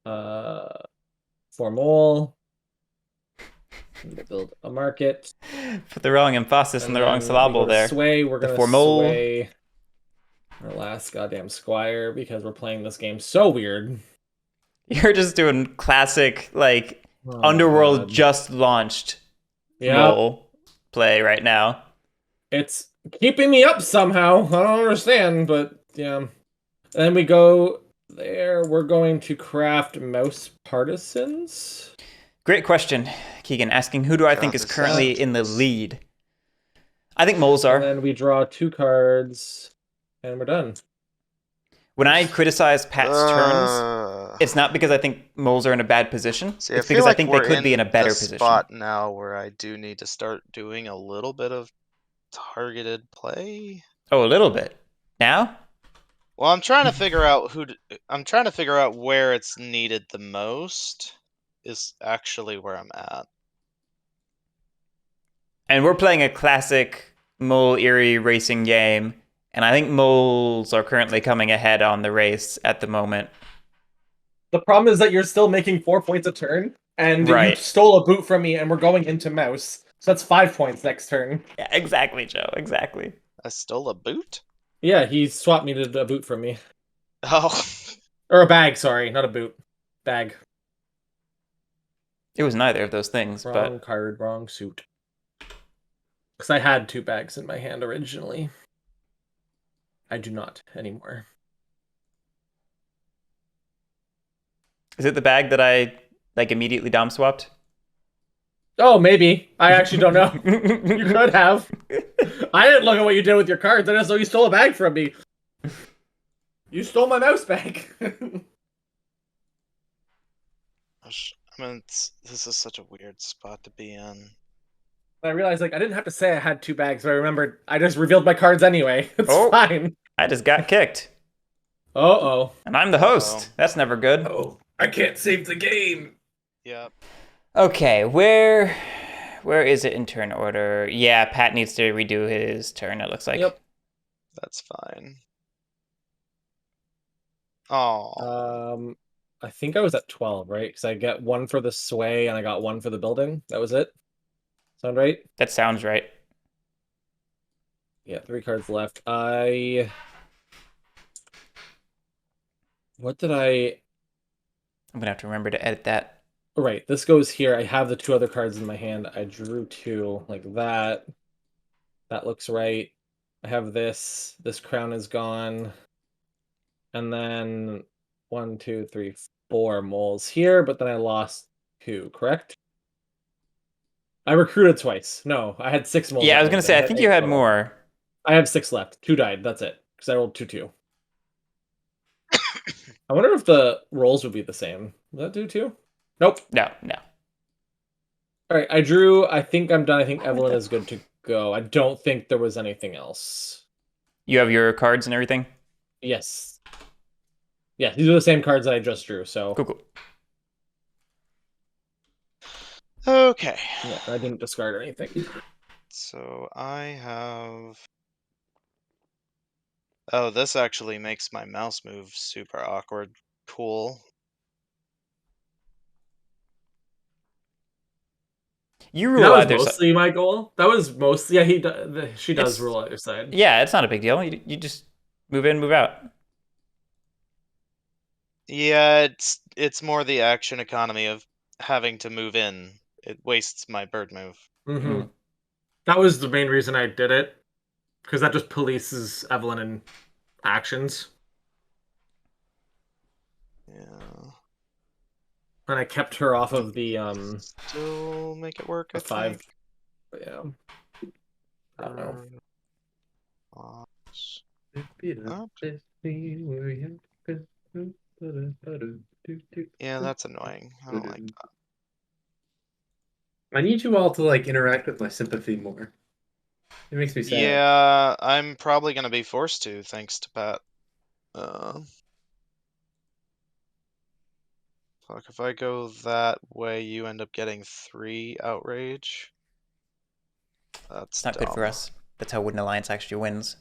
For mole. Build a market. Put the wrong emphasis and the wrong syllable there. Sway. We're gonna formol. sway our last goddamn squire because we're playing this game so weird. You're just doing classic, like, Underworld just launched mole play right now. It's keeping me up somehow. I don't understand, but yeah. Then we go there. We're going to craft mouse partisans. Great question, Keegan. Asking who do I think is currently in the lead? I think moles are. And then we draw 2 cards, and we're done. When I criticize Pat's turns, it's not because I think moles are in a bad position. See, it's because I think they could be in a better position. Spot now where I do need to start doing a little bit of targeted play. Oh, a little bit. Now? Well, I'm trying to figure out I'm trying to figure out where it's needed the most. Is actually where I'm at. And we're playing a classic mole Erie racing game, and I think moles are currently coming ahead on the race at the moment. The problem is that you're still making 4 points a turn, and you stole a boot from me, and we're going into mouse. So that's 5 points next turn. Yeah, exactly, Joe. Exactly. I stole a boot? Yeah, he swapped me to a boot from me. Oh. Or a bag, sorry. Not a boot. Bag. It was neither of those things, wrong card, wrong suit. Because I had 2 bags in my hand originally. I do not anymore. Is it the bag that I, like, immediately dom swapped? Oh, maybe. I actually don't know. You could have. I didn't look at what you did with your cards. I just know you stole a bag from me. You stole my mouse bag. I mean, this is such a weird spot to be in. I realized, like, I didn't have to say I had 2 bags, but I remembered I just revealed my cards anyway. It's fine. I just got kicked. Uh-oh. And I'm the host. That's never good. Oh, I can't save the game. Yep. Okay, where is it in turn order? Yeah, Pat needs to redo his turn, it looks like. Yep. That's fine. Oh. I think I was at 12, right? Because I get 1 for the sway and I got 1 for the building. That was it? Sound right? That sounds right. Yeah, 3 cards left. What did I... I'm going to have to remember to edit that. Right, this goes here. I have the 2 other cards in my hand. I drew 2 like that. That looks right. I have this. This crown is gone. And then 1, 2, 3, 4 moles here, but then I lost 2, correct? I recruited twice. No, I had 6 moles. Yeah, I was going to say, I think you had more. I have 6 left. 2 died. That's it. Because I rolled 2-2. I wonder if the rolls would be the same. Would that do 2? Nope. No. All right, I drew. I think I'm done. I think Evelyn is good to go. I don't think there was anything else. You have your cards and everything? Yes. Yeah, these are the same cards that I just drew, so... Cool. Okay. Yeah, I didn't discard anything. So I have... Oh, this actually makes my mouse move super awkward. Cool. You rule either side. That was mostly side. My goal. That was mostly... Yeah, she does rule either side. Yeah, it's not a big deal. You just move in, move out. Yeah, it's more the action economy of having to move in. It wastes my bird move. Mm-hmm. That was the main reason I did it. Because that just polices Evelyn in actions. Yeah. And I kept her off of the Still make it work, I 5. think. Yeah. I don't know. Yeah, that's annoying. I don't like that. I need you all to like interact with my sympathy more. It makes me sad. Yeah, I'm probably gonna be forced to, thanks to Pat. Fuck, if I go that way, you end up getting 3 outrage. That's not dumb. Good for us. That's how Wooden Alliance actually wins.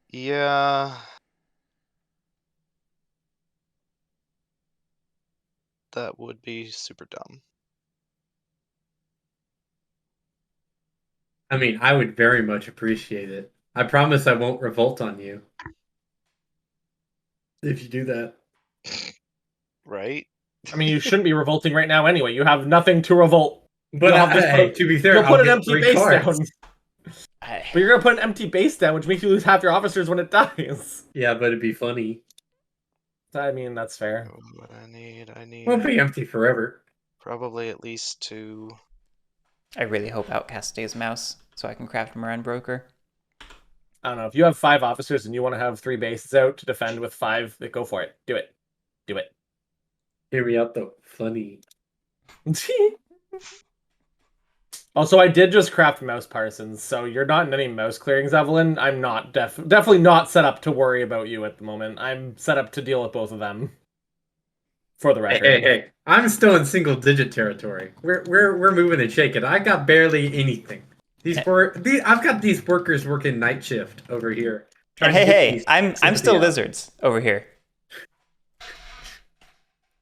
Yeah. that would be super dumb. I mean, I would very much appreciate it. I promise I won't revolt on you if you do that. Right? I mean, you shouldn't be revolting right now anyway. You have nothing to revolt. But hey, to be fair, you'll I'll put an get empty 3 base cards. down. But you're gonna put an empty base down, which makes you lose half your officers when it dies. Yeah, but it'd be funny. I mean, that's fair. What I need Won't be empty forever. probably at least 2. I really hope Outcast stays mouse, so I can craft Moran Broker. I don't know. If you have 5 officers and you want to have 3 bases out to defend with 5, go for it. Do it. Do it. Hear me out though. Funny. Also, I did just craft mouse parsons, so you're not in any mouse clearings, Evelyn. I'm not definitely not set up to worry about you at the moment. I'm set up to deal with both of them. For the record. Hey. I'm still in single digit territory. We're moving and shaking. I got barely anything. I've got these workers working night shift over here. And hey, I'm still lizards over here.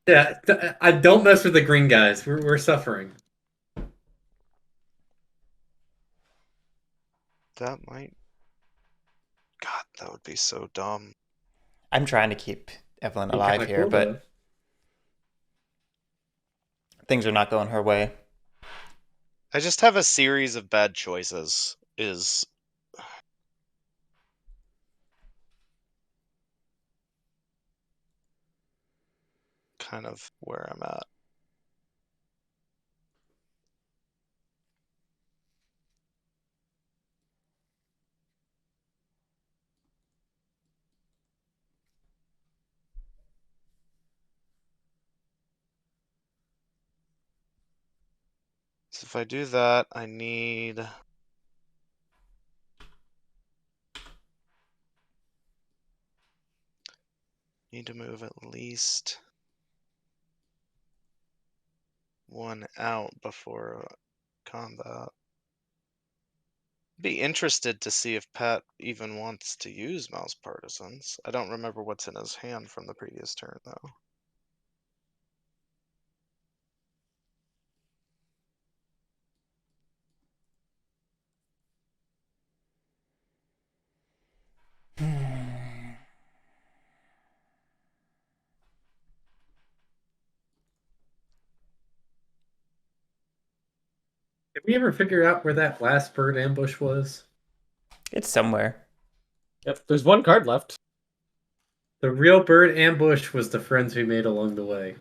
Yeah, I don't mess with the green guys. We're suffering. That might. God, that would be so dumb. I'm trying to keep Evelyn alive here, but things are not going her way. I just have a series of bad choices. Is kind of where I'm at. So if I do that, I need to move at least 1 out before combat. Be interested to see if Pat even wants to use Mouse Partisans. I don't remember what's in his hand from the previous turn, though. Did we ever figure out where that last bird ambush was? It's somewhere. Yep, there's 1 card left. The real bird ambush was the friends we made along the way.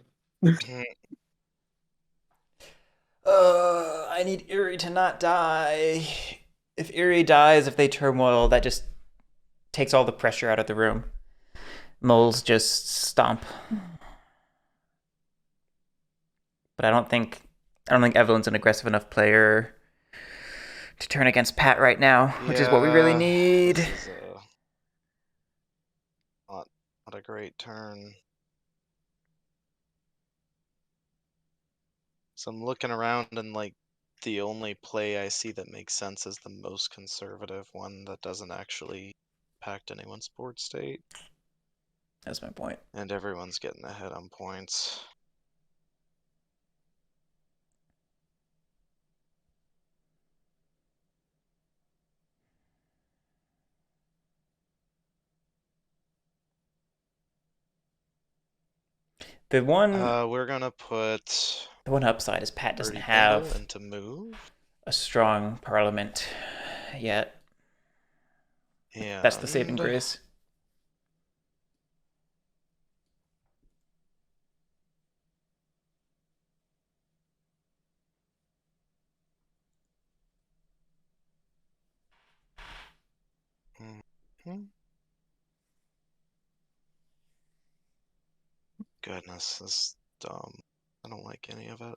I need Eerie to not die. If Eerie dies, if they turmoil, that just takes all the pressure out of the room. Moles just stomp. But I don't think Evelyn's an aggressive enough player to turn against Pat right now, which is what we really need. This is not a great turn. So I'm looking around and like the only play I see that makes sense is the most conservative one that doesn't actually impact anyone's board state. That's my point. And everyone's getting ahead on points. The one we're gonna put the one upside is Pat doesn't have into move a strong parliament yet. Yeah, that's the saving grace. Goodness, this is dumb. I don't like any of it.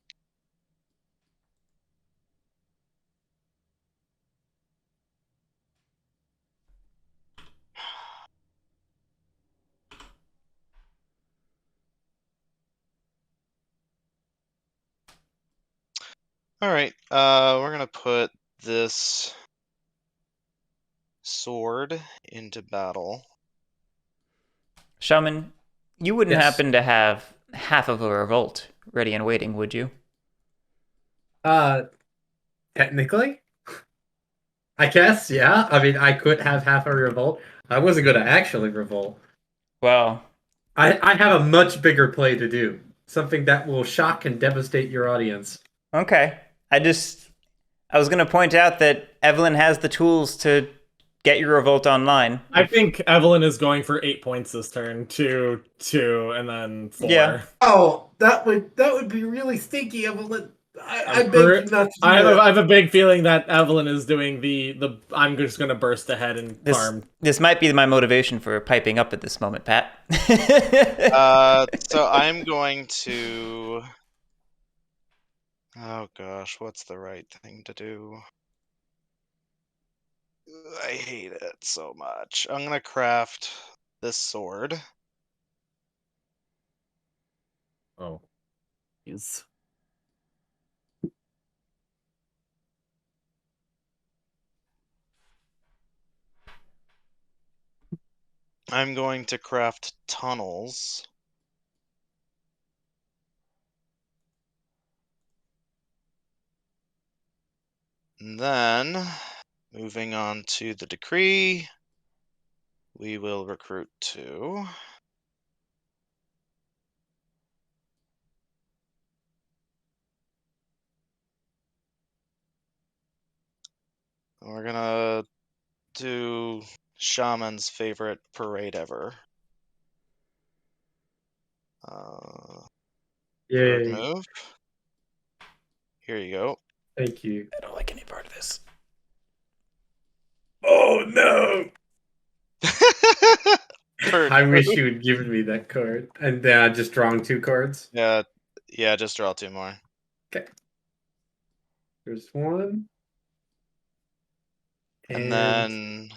All right, we're gonna put this sword into battle. Shaman, you wouldn't happen to have half of a revolt, ready and waiting, would you? Technically, I guess, yeah. I mean, I could have half a revolt. I wasn't going to actually revolt. Well, I have a much bigger play to do. Something that will shock and devastate your audience. okay. I was going to point out that Evelyn has the tools to get your revolt online. I think Evelyn is going for 8 points this turn. 2, 2, and then 4. Yeah. Oh, that would be really stinky, Evelyn. I beg you not to do I that. have a big feeling that Evelyn is doing the I'm just gonna burst ahead and farm. This might be my motivation for piping up at this moment, Pat. So I'm going to. Oh gosh, what's the right thing to do? I hate it so much. I'm gonna craft this sword. Oh, he's. I'm going to craft tunnels. And then, moving on to the decree, we will recruit 2. We're gonna do Shaman's favorite parade ever. Third Yay. move. Here you go. Thank you. I don't like any part of this. Oh no! Third I wish move. you had given me that card. And then I just drawing 2 cards. Yeah, just draw 2 more. Okay. There's 1. And then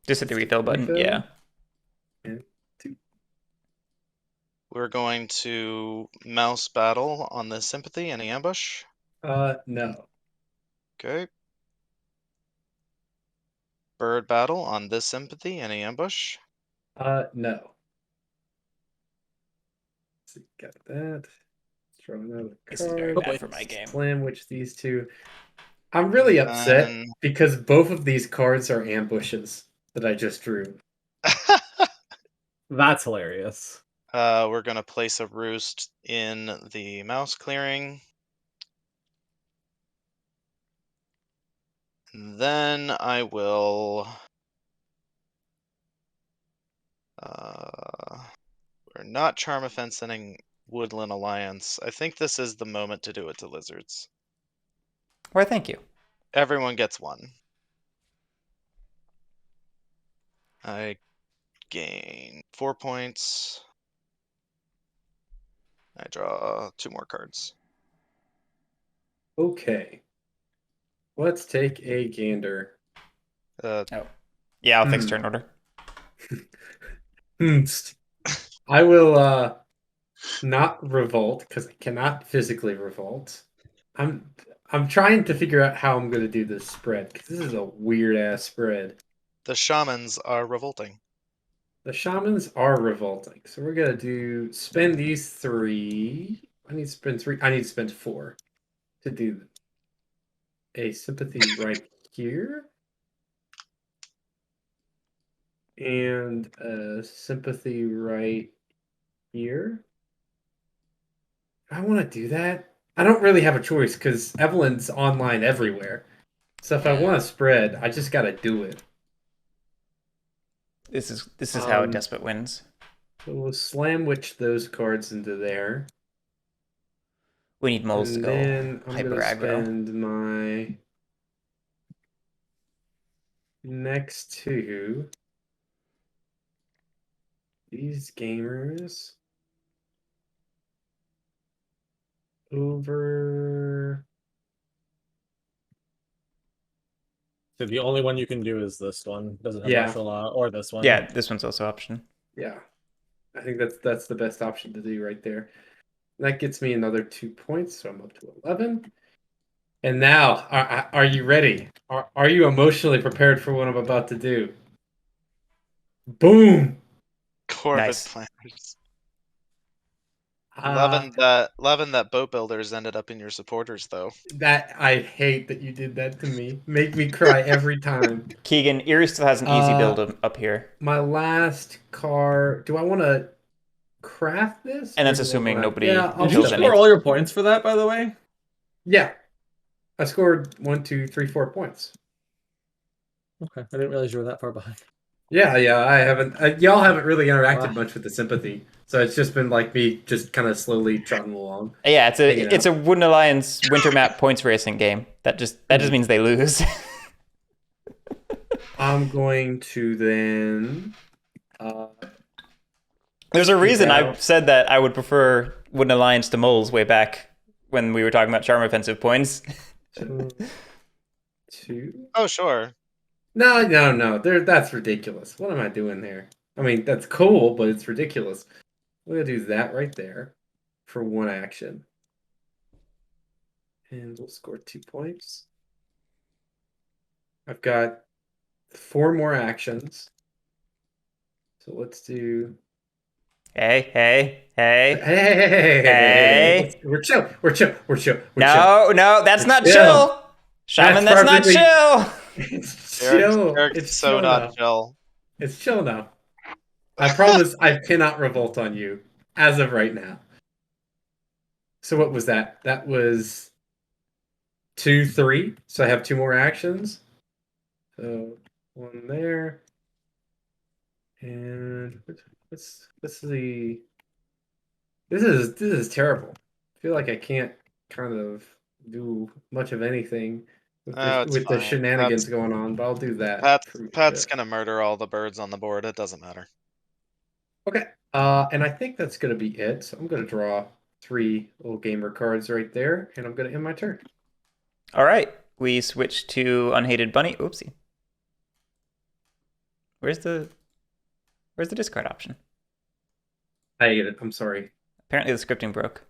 Just hit the refill button. refill. Yeah. And 2. we're going to mouse battle on the sympathy. Any ambush? No. Okay. Bird battle on this sympathy. Any ambush? No. So you got that. Throw another This is very card. bad for my game. Sandwich these 2. I'm really upset because both of these cards are ambushes that I just drew. That's hilarious. We're gonna place a roost in the mouse clearing. And then I will. We're not Charm Offense sending Woodland Alliance. I think this is the moment to do it to lizards. Why, thank you. Everyone gets 1. I gain 4 points. I draw 2 more cards. Okay. Let's take a gander. Yeah, I'll fix turn order. I will not revolt because I cannot physically revolt. I'm trying to figure out how I'm going to do this spread because this is a weird ass spread. The shamans are revolting. The shamans are revolting, so we're gonna spend these 3. I need to spend 3. I need to spend 4 to do a sympathy right here. And a sympathy right here. I want to do that. I don't really have a choice because Evelyn's online everywhere. So if I want to spread, I just gotta do it. This is how a despot wins. So we'll slamwich those cards into there. We need moles to go then I'm hyper gonna aggro. spend my next 2 these gamers over. So the only one you can do is this one. Doesn't have Yeah. martial law or this one. Yeah, this one's also option. Yeah, I think that's the best option to do right there. That gets me another 2 points, so I'm up to 11. And now, are you ready? Are you emotionally prepared for what I'm about to do? Boom! Corvid Nice. planners. Loving that boat builders ended up in your supporters though. That I hate that you did that to me. Make me cry every time. Keegan, Erie still has an easy build up here. My last car. Do I want to craft this? And or that's do I assuming wanna- nobody Yeah, I'll Did you kills still- any. score all your points for that, by the way? Yeah, I scored 1, 2, 3, 4 points. Okay, I didn't realize you were that far behind. Yeah. I haven't. Y'all haven't really interacted Wow. much with the sympathy, so it's just been like me just kind of slowly trotting along. Yeah, Hanging it's out. a Wooden Alliance winter map points racing game. That just means they lose. I'm going to then. There's a reason I out. said that I would prefer Wooden Alliance to Moles way back when we were talking about charm offensive points. 2. Oh sure. No. That's ridiculous. What am I doing there? I mean, that's cool, but it's ridiculous. We're gonna do that right there for 1 action, and we'll score 2 points. I've got 4 more actions, so let's do. Hey. Hey. We're chill. No, that's not chill. chill. Shaman, that's not perfectly- chill. It's chill. Eric's It's so chill not now. chill. It's chill now. I promise I cannot revolt on you as of right now. So what was that? That was 2, 3. So I have 2 more actions. So 1 there. And what's the? This is terrible. I feel like I can't kind of do much of anything with It's the fine. shenanigans going on, but I'll do that. Pat's gonna murder all the birds on the board. It doesn't matter. Okay. And I think that's gonna be it. So I'm gonna draw 3 little gamer cards right there, and I'm gonna end my turn. All right, we switch to Unhated Bunny. Oopsie. Where's the discard option? I hate it. I'm sorry. Apparently the scripting broke.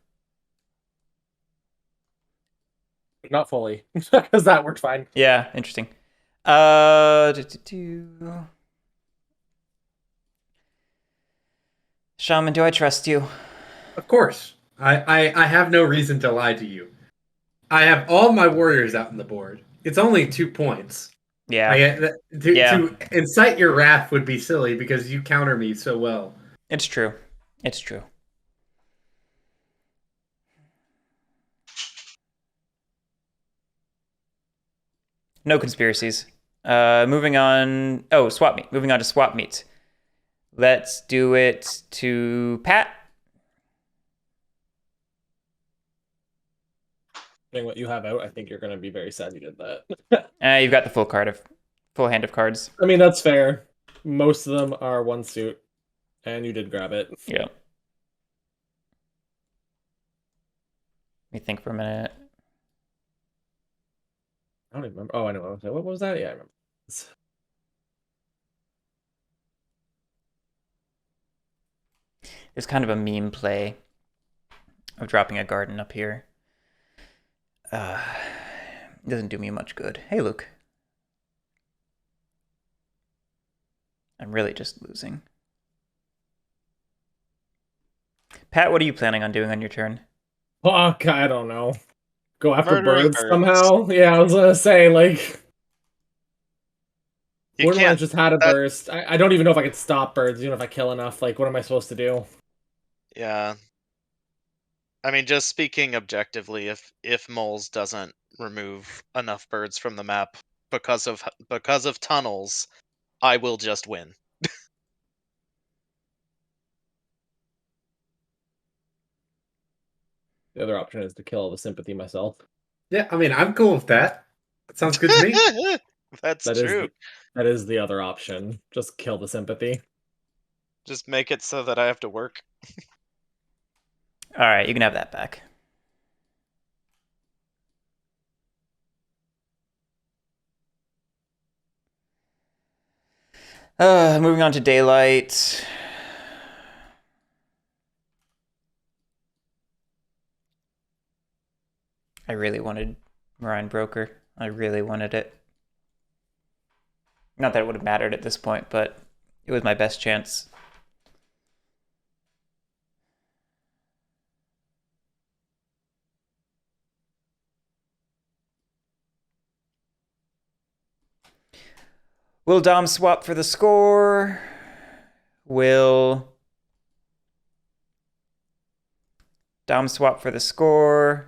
Not fully, because that worked fine. Yeah, interesting. Shaman, do I trust you? Of course. I have no reason to lie to you. I have all my warriors out on the board. It's only 2 points. Yeah. To incite your wrath would be silly because you counter me so well. It's true. It's true. No conspiracies. Moving on. Oh, swap meet. Moving on to swap meet. Let's do it to Pat. What you have out, I think you're going to be very sad you did that. You've got the full hand of cards. I mean, that's fair. Most of them are 1 suit, and you did grab it. Yeah. Let me think for a minute. I don't even remember. Oh, I know. What was that? Yeah, I remember. There's kind of a meme play of dropping a garden up here. It doesn't do me much good. Hey, Luke. I'm really just losing. Pat, what are you planning on doing on your turn? Fuck, I don't know. Go after Murdering birds birds. somehow? Yeah, I was gonna say, like... You Wouldn't I can't. just had a burst? I don't even know if I could stop birds, even if I kill enough. Like, what am I supposed to do? Yeah. I mean, just speaking objectively, if Moles doesn't remove enough birds from the map because of tunnels, I will just win. The other option is to kill the sympathy myself. Yeah, I mean, I'm cool with that. That sounds good to me. That's That is true. that is the other option. Just kill the sympathy. Just make it so that I have to work. All right, you can have that back. Moving on to daylight. I really wanted Marine Broker. I really wanted it. Not that it would have mattered at this point, but it was my best chance. Will Dom swap for the score? Will Dom swap for the score?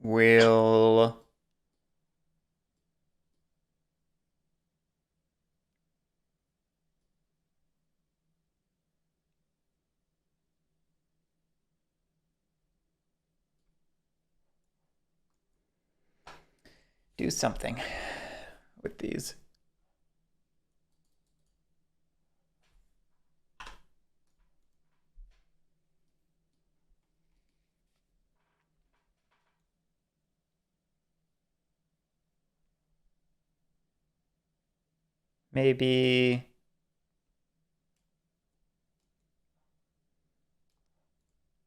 Will do something with these? Maybe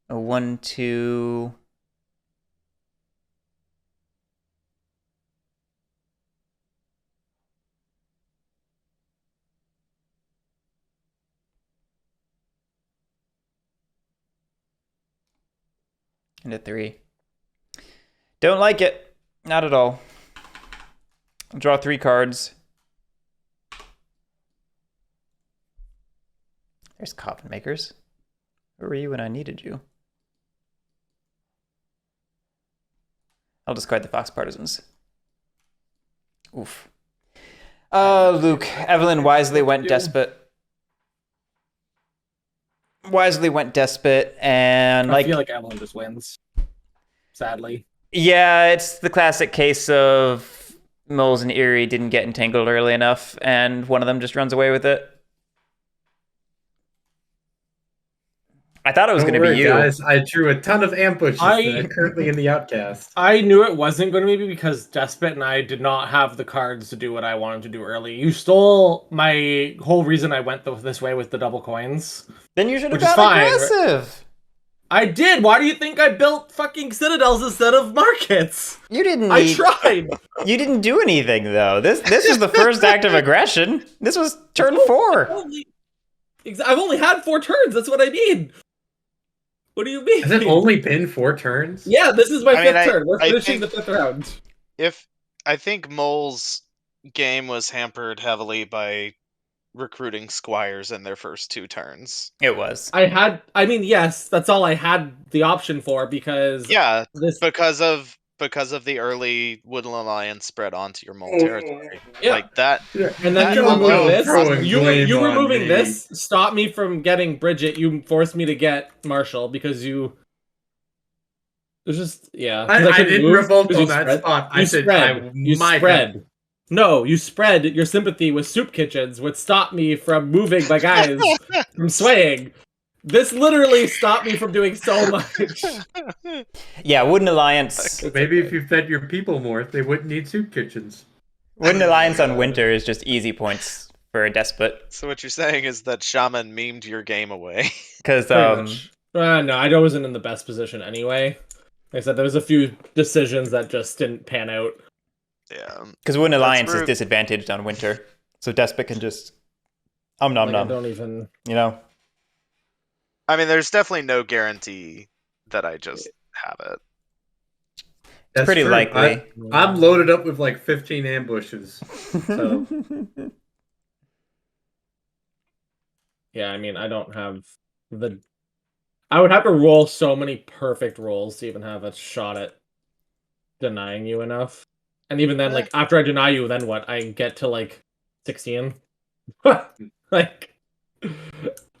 a 1-2. And a 3. Don't like it. Not at all. I'll draw 3 cards. There's Coffin Makers. Where were you when I needed you? I'll discard the Fox Partisans. Oof. Luke. Evelyn wisely went Despot. Wisely went Despot, and I feel like Evelyn just wins. Sadly. Yeah, it's the classic case of Moles and Erie didn't get entangled early enough, and one of them just runs away with it. I thought it was going to be you. Guys, I drew a ton of ambushes that are currently in the outcast. I knew it wasn't going to be because Despot and I did not have the cards to do what I wanted to do early. You stole my whole reason I went this way with the double coins. Then you should have got aggressive. I did. Why do you think I built fucking citadels instead of markets? You didn't. I tried. You didn't do anything though. This was the first act of aggression. This was turn 4. I've only had 4 turns. That's what I mean. What do you mean? Has it only been 4 turns? Yeah, this is my 5th turn. We're finishing the 5th round. I think Mole's game was hampered heavily by recruiting squires in their first 2 turns. It was. Yes, that's all I had the option for because because of the early Woodland Alliance spread onto your Mole territory. Yeah. Like that. Yeah. And then you remove this. You removing this stopped me from getting Bridget. You forced me to get Marshall because you. It was just I didn't revolt on that spot. I said you spread. No, you spread your sympathy with soup kitchens, which stopped me from moving my guys from swaying. This literally stopped me from doing so much. Yeah, Wooden Alliance. Maybe if you fed your people more, they wouldn't need soup kitchens. Wooden Alliance on Winter is just easy points for a Despot. So what you're saying is that Shaman memed your game away. Because, no, I wasn't in the best position anyway. Like I said, there was a few decisions that just didn't pan out. Yeah. Because Wooden Alliance is disadvantaged on Winter. So Despot can just... nom. I don't even... You know? I mean, there's definitely no guarantee that I just have it. It's pretty likely. I'm loaded up with like 15 ambushes. So. Yeah, I mean, I don't have the... I would have to roll so many perfect rolls to even have a shot at denying you enough. And even then, like, after I deny you, then what? I get to, like, 16? Like...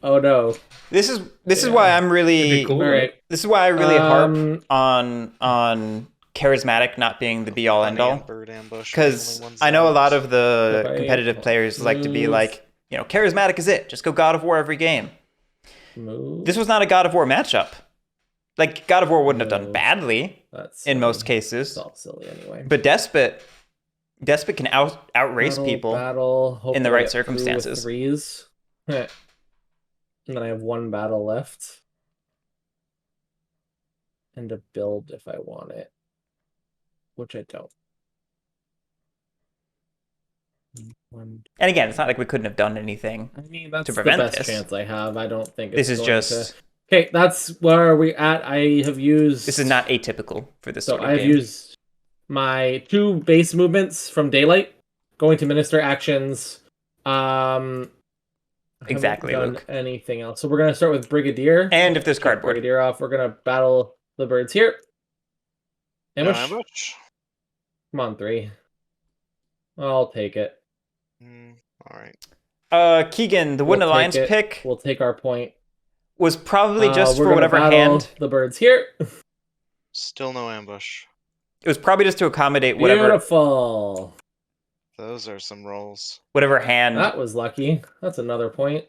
Oh no! This is why I'm really cool. Right. This is why I really harp on charismatic not being the be all end all. Because I know a lot of the competitive players like to be like, charismatic is it. Just go God of War every game. This was not a God of War matchup. Like God of War wouldn't have done badly in most cases. It's all silly anyway. But Despot can outrace people in the right circumstances. Threes. And then I have 1 battle left. And a build if I want it. Which I don't. And again, it's not like we couldn't have done anything that's to prevent the best this. chance I have. I don't think this is just... Okay, that's where we at. I have used... This is not atypical for this so sort of I have game. used my 2 base movements from daylight, going to minister actions. Exactly, haven't done Luke. anything else. So we're gonna start with Brigadier. And if there's Take cardboard. Brigadier off, we're gonna battle the birds here. No Ambush. ambush. Come on, 3. I'll take it. All right. Keegan, the Wooden Alliance pick We'll take our point. was probably just we're for gonna whatever battle hand. the birds here. Still no ambush. It was probably just to accommodate whatever. Beautiful. Those are some rolls. Whatever hand. That was lucky. That's another point.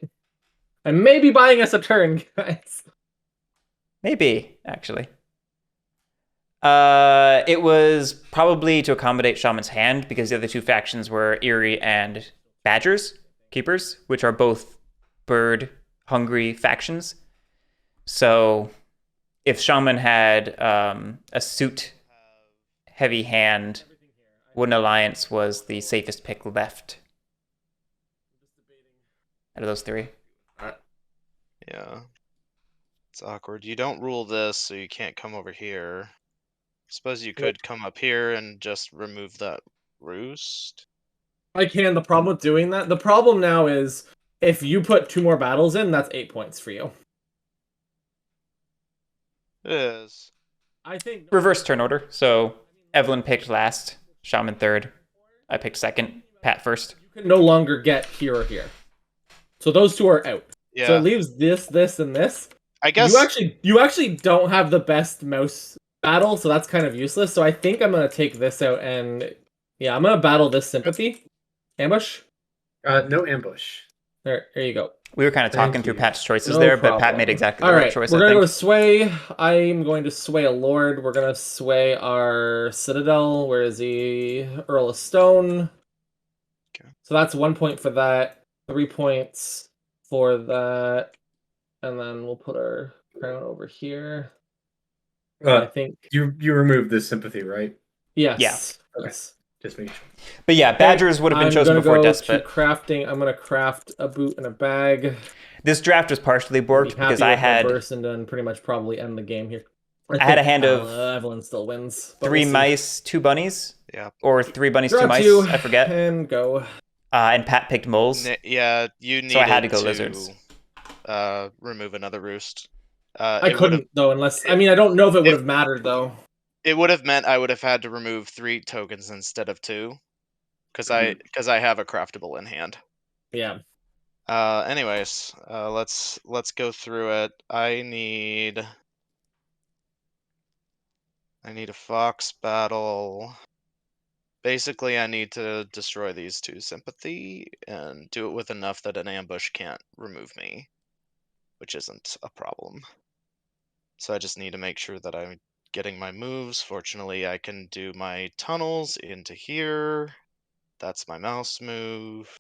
I may be buying us a turn, guys. Maybe, actually. It was probably to accommodate Shaman's hand because the other 2 factions were Eerie and Badgers, Keepers, which are both bird-hungry factions. So if Shaman had a suit-heavy hand, Wooden Alliance was the safest pick left out of those 3. Yeah. It's awkward. You don't rule this, so you can't come over here. Suppose you could come up here and just remove that roost. I can. The problem with doing that, the problem now is if you put 2 more battles in, that's 8 points for you. It is. I think Reverse turn order. So Evelyn picked last, Shaman 3rd. I picked 2nd, Pat 1st. you can no longer get here or here. So those 2 are out. Yeah. So it leaves this, and this. I guess you actually don't have the best mouse battle, so that's kind of useless. So I think I'm gonna take this out and yeah, I'm gonna battle this sympathy. Ambush? No ambush. There you go. We were kind of Thank talking through you. Pat's choices No there, but problem. Pat made exactly the All right right, choice, we're I gonna think. go to sway. I'm going to sway a lord. We're gonna sway our citadel. Where is he? Earl of Stone. Okay. So that's 1 point for that. 3 points for that, and then we'll put our crown over here. I think you removed this sympathy, right? yes. Yeah. Okay. Just make sure. But yeah, Badgers would have been chosen before Despot. Crafting. I'm gonna craft a boot and a bag. This draft was partially borked because I had burst and then pretty much probably end the game here. I had a hand of Evelyn still wins. 3 mice, 2 bunnies. Yeah. Or 3 bunnies, Draw 2 mice. 2 I forget. and go. And Pat picked moles. Yeah, you needed So I had to go lizards. Remove another roost. I couldn't though, unless I don't know if it would have mattered though. It would have meant I would have had to remove 3 tokens instead of 2, because I have a craftable in hand. Yeah. Anyways, let's go through it. I need a fox battle. Basically, I need to destroy these 2 sympathy and do it with enough that an ambush can't remove me, which isn't a problem. So I just need to make sure that I'm getting my moves. Fortunately, I can do my tunnels into here. That's my mouse move.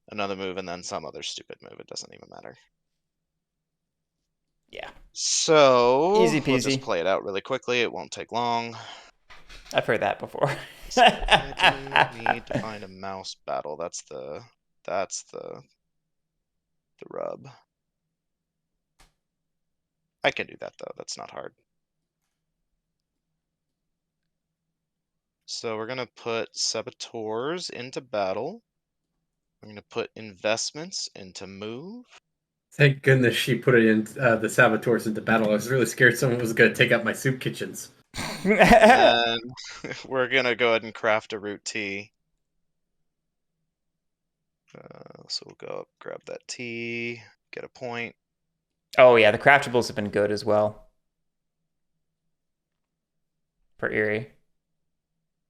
Another move, and then some other stupid move. It doesn't even matter. Yeah. So Easy we'll just peasy. play it out really quickly. It won't take long. I've heard that before. So I do need to find a mouse battle. That's the rub. I can do that though. That's not hard. So we're gonna put saboteurs into battle. I'm gonna put investments into move. Thank goodness she put it in the saboteurs into battle. I was really scared someone was going to take out my soup kitchens. And we're gonna go ahead and craft a root tea. So we'll go up, grab that tea, get a point. Oh yeah, the craftables have been good as well. For Eerie.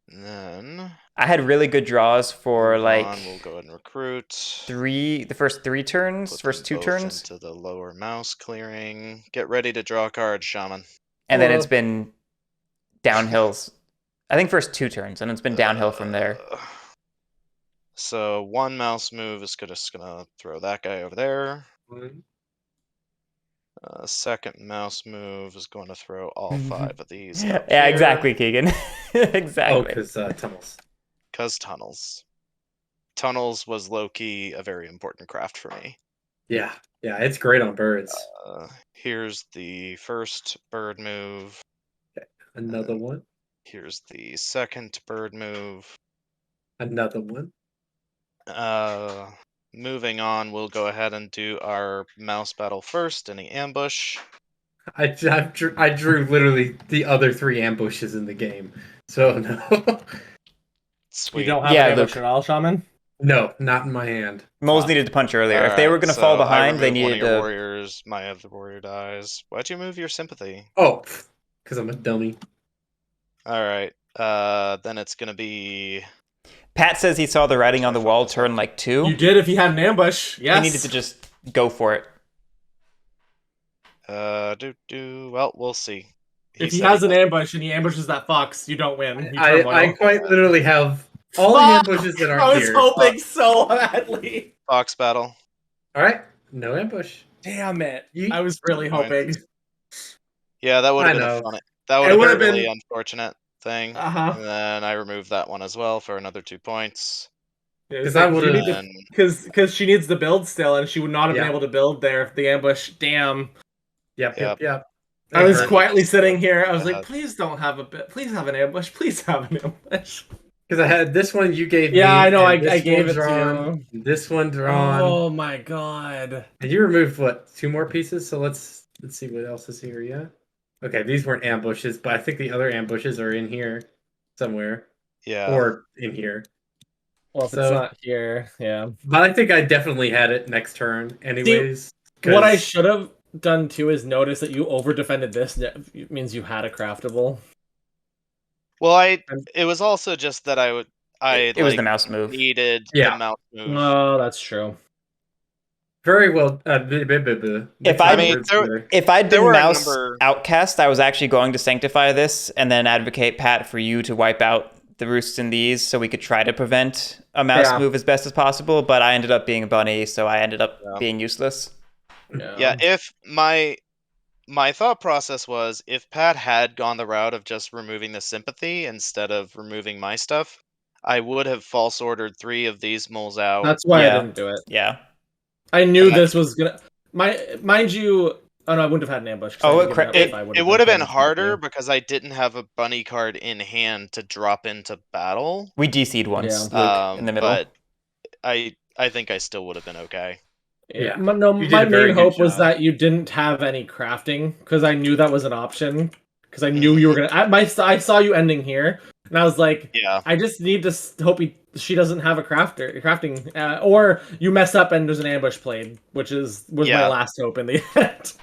And then I had really good draws for like we'll go ahead and recruit. The first 3 turns, Put first them 2 both turns. into the lower mouse clearing. Get ready to draw cards, Shaman. And then it's been downhills. I think first 2 turns, and it's been downhill from there. So 1 mouse move is just gonna throw that guy over there. Second mouse move is going to throw all 5 of these up Yeah, here. exactly, Keegan. Exactly. Oh, because tunnels. Because tunnels. Tunnels was low-key a very important craft for me. Yeah, it's great on birds. Here's the first bird move. Another one. Here's the second bird move. Another one. Moving on, we'll go ahead and do our mouse battle first in the ambush. I drew literally the other 3 ambushes in the game. So no. Sweet. You don't have Yeah, an ambush Luke. at all, Shaman? No, not in my hand. Moles Fuck. needed to punch earlier. If they Alright, were going to fall so I behind, they remove one needed of your to. warriors. My other warrior dies. Why'd you move your sympathy? Oh, because I'm a dummy. Alright. Then it's gonna be. Pat says he saw the writing on the wall Focus turn on- like 2. You did if you had an ambush. Yes. He needed to just go for it. Well, we'll see. If he said has an doesn't. ambush and he ambushes that fox, you don't win. You I turmoil. quite literally have all the ambushes that aren't I was here. hoping so badly. Fox battle. All right, no ambush. Damn it. Yeet. I was really hoping. Yeah, that would have I been know. that would It have would've been a really been- unfortunate thing. Uh-huh. And then I removed that one as well for another 2 points. Because I would have. And Because she needs to build still, and she would not have Yeah. been able to build there if the ambush. Damn. Yep. I was hurt. quietly sitting here. I was Go like, ahead. please don't have a bit. Please have an ambush. Please have an ambush. Because I had this one you gave me. Yeah, I know. and I this gave one it to drawn, this one drawn. Oh my god. And you removed what? 2 more pieces. So let's see what else is here. Yeah. Okay, these weren't ambushes, but I think the other ambushes are in here somewhere, yeah. or in here. Well, if So- it's not here, yeah. But I think I definitely had it next turn, anyways. What I 'cause- should have done too is notice that you over defended this. It means you had a craftable. Well, I'm- it was also just that I It was the mouse move. needed Yeah. the mouse move. Oh, that's true. Very well. If I I mean, If I'd there been were a mouse number- outcast, I was actually going to sanctify this and then advocate, Pat, for you to wipe out the roosts in these so we could try to prevent a mouse Yeah. move as best as possible, but I ended up being a bunny, so I ended up being useless. Yeah, if my thought process was if Pat had gone the route of just removing the sympathy instead of removing my stuff, I would have false ordered 3 of these moles out. That's why Yeah. I didn't do it. Yeah. I knew And this was gonna. Mind you. Oh no, I wouldn't have had an ambush. 'cause I Oh, didn't give it up cra- if I It would have been playing harder sympathy. because I didn't have a bunny card in hand to drop into battle. We DC'd once, Yeah. Luke, in the middle. But I think I still would have been okay. Yeah. No, You did my a very main good hope was job. that you didn't have any crafting because I knew that was an option. Because I knew you were gonna. I saw you ending here, and I was like, Yeah. I just need to hope she doesn't have a crafting, or you mess up and there's an ambush played, which was Yeah. my last hope in the end.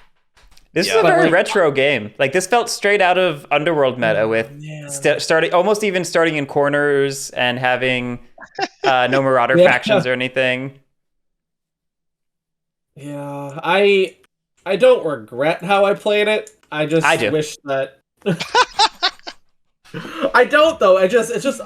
This Yeah. is a But, very like- retro game. Like, this felt straight out of Underworld meta with starting almost even starting in corners and having no Marauder Yeah. factions or anything. Yeah, I don't regret how I played it. I just I do. wish that I don't though. It's just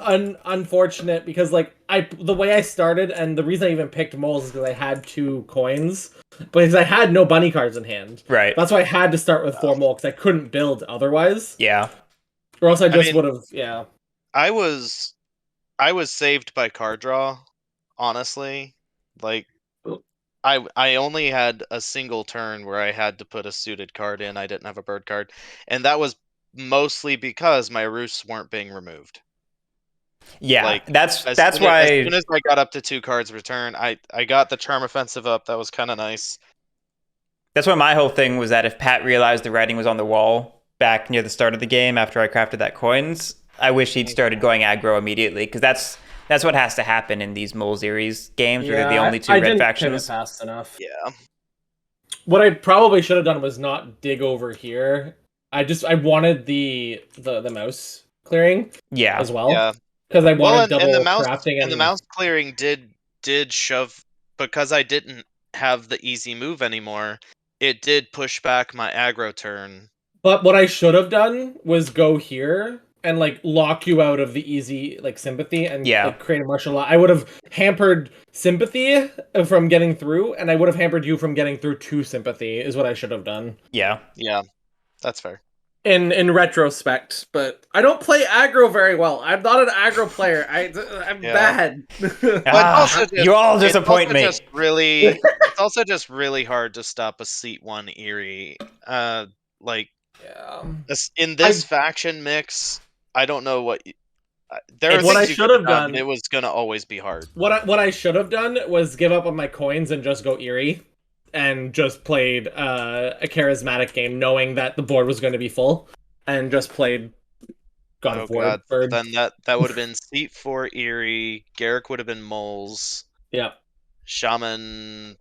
unfortunate because like the way I started and the reason I even picked moles is because I had 2 coins, because I had no bunny cards in hand. Right. That's why I had to start with 4 mole because I couldn't build otherwise, Yeah. or else I just mean- would have. Yeah, I was saved by card draw, honestly. Like I only had a single turn where I had to put a suited card in. I didn't have a bird card, and that was mostly because my roosts weren't being removed. Yeah. Like, that's As why soon as I got up to 2 cards return, I got the charm offensive up. That was kind of nice. that's why my whole thing was that if Pat realized the writing was on the wall back near the start of the game after I crafted that coins, I wish he'd started going aggro immediately, because that's what has to happen in these Mole series games where they're the only 2 I red didn't factions. pivot fast enough. Yeah. What I probably should have done was not dig over here. I wanted the mouse clearing Yeah. as well. Yeah. Because I wanted Well, double and the mouse crafting and the mouse clearing did shove, because I didn't have the easy move anymore. It did push back my aggro turn. But what I should have done was go here and like lock you out of the easy like sympathy and Yeah. like, create a martial law. I would have hampered sympathy from getting through, and I would have hampered you from getting through to sympathy. Is what I should have done Yeah. Yeah, that's fair. in retrospect. But I don't play aggro very well. I'm not an aggro player. I'm Yeah. bad. also just- you all It's disappoint also me. just really, it's also just really hard to stop a seat 1 Eerie. Like Yeah. in this faction mix, I don't know what. There are What I things you should could have done. done. It was gonna always be hard. What I should have done was give up on my coins and just go Eerie, and just played a charismatic game, knowing that the board was going to be full, and just played God of War. So then that would have been Seat for Eerie. Garrick would have been Moles. Yeah. Shaman,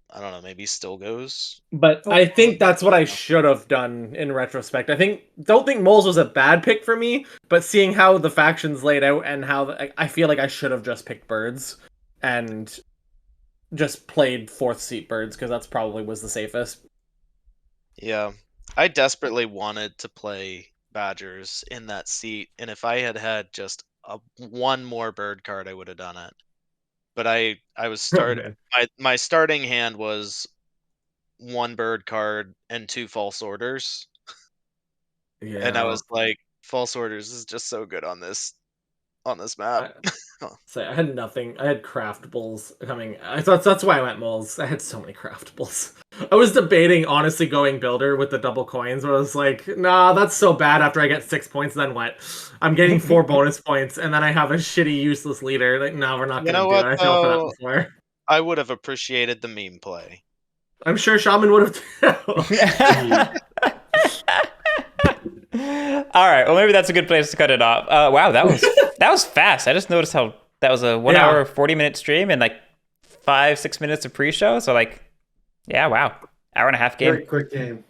I don't know, maybe still goes. But I think that's what I should have done in retrospect. Don't think Moles was a bad pick for me, but seeing how the factions laid out and how I feel like I should have just picked birds and just played fourth seat birds because that's probably was the safest. Yeah, I desperately wanted to play Badgers in that seat, and if I had had just one more bird card, I would have done it. But I was starting. My starting hand was one bird card and 2 false orders. Yeah. And I was like, false orders is just so good on this map. So I had nothing. I had craftables coming. I thought that's why I went moles. I had so many craftables. I was debating honestly going builder with the double coins, but I was like, nah, that's so bad after I get 6 points, then what? I'm getting 4 bonus points, and then I have a shitty, useless leader. Like, no, we're not gonna do it. I fell for that before. I would have appreciated the meme play. I'm sure Shaman would have too. All right, well maybe that's a good place to cut it off. Wow, that was fast. I just noticed how that was a 1 hour 40-minute stream and like 5-6 minutes of pre-show. So like, yeah, wow, hour and a half game. Very quick game.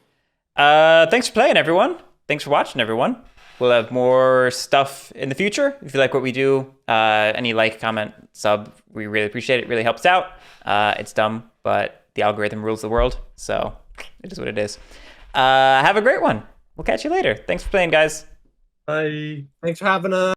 Thanks for playing, everyone. Thanks for watching, everyone. We'll have more stuff in the future. If you like what we do, any like, comment, sub, we really appreciate it. It really helps out. It's dumb, but the algorithm rules the world, so it is what it is. Have a great one. We'll catch you later. Thanks for playing, guys. Bye. Thanks for having us.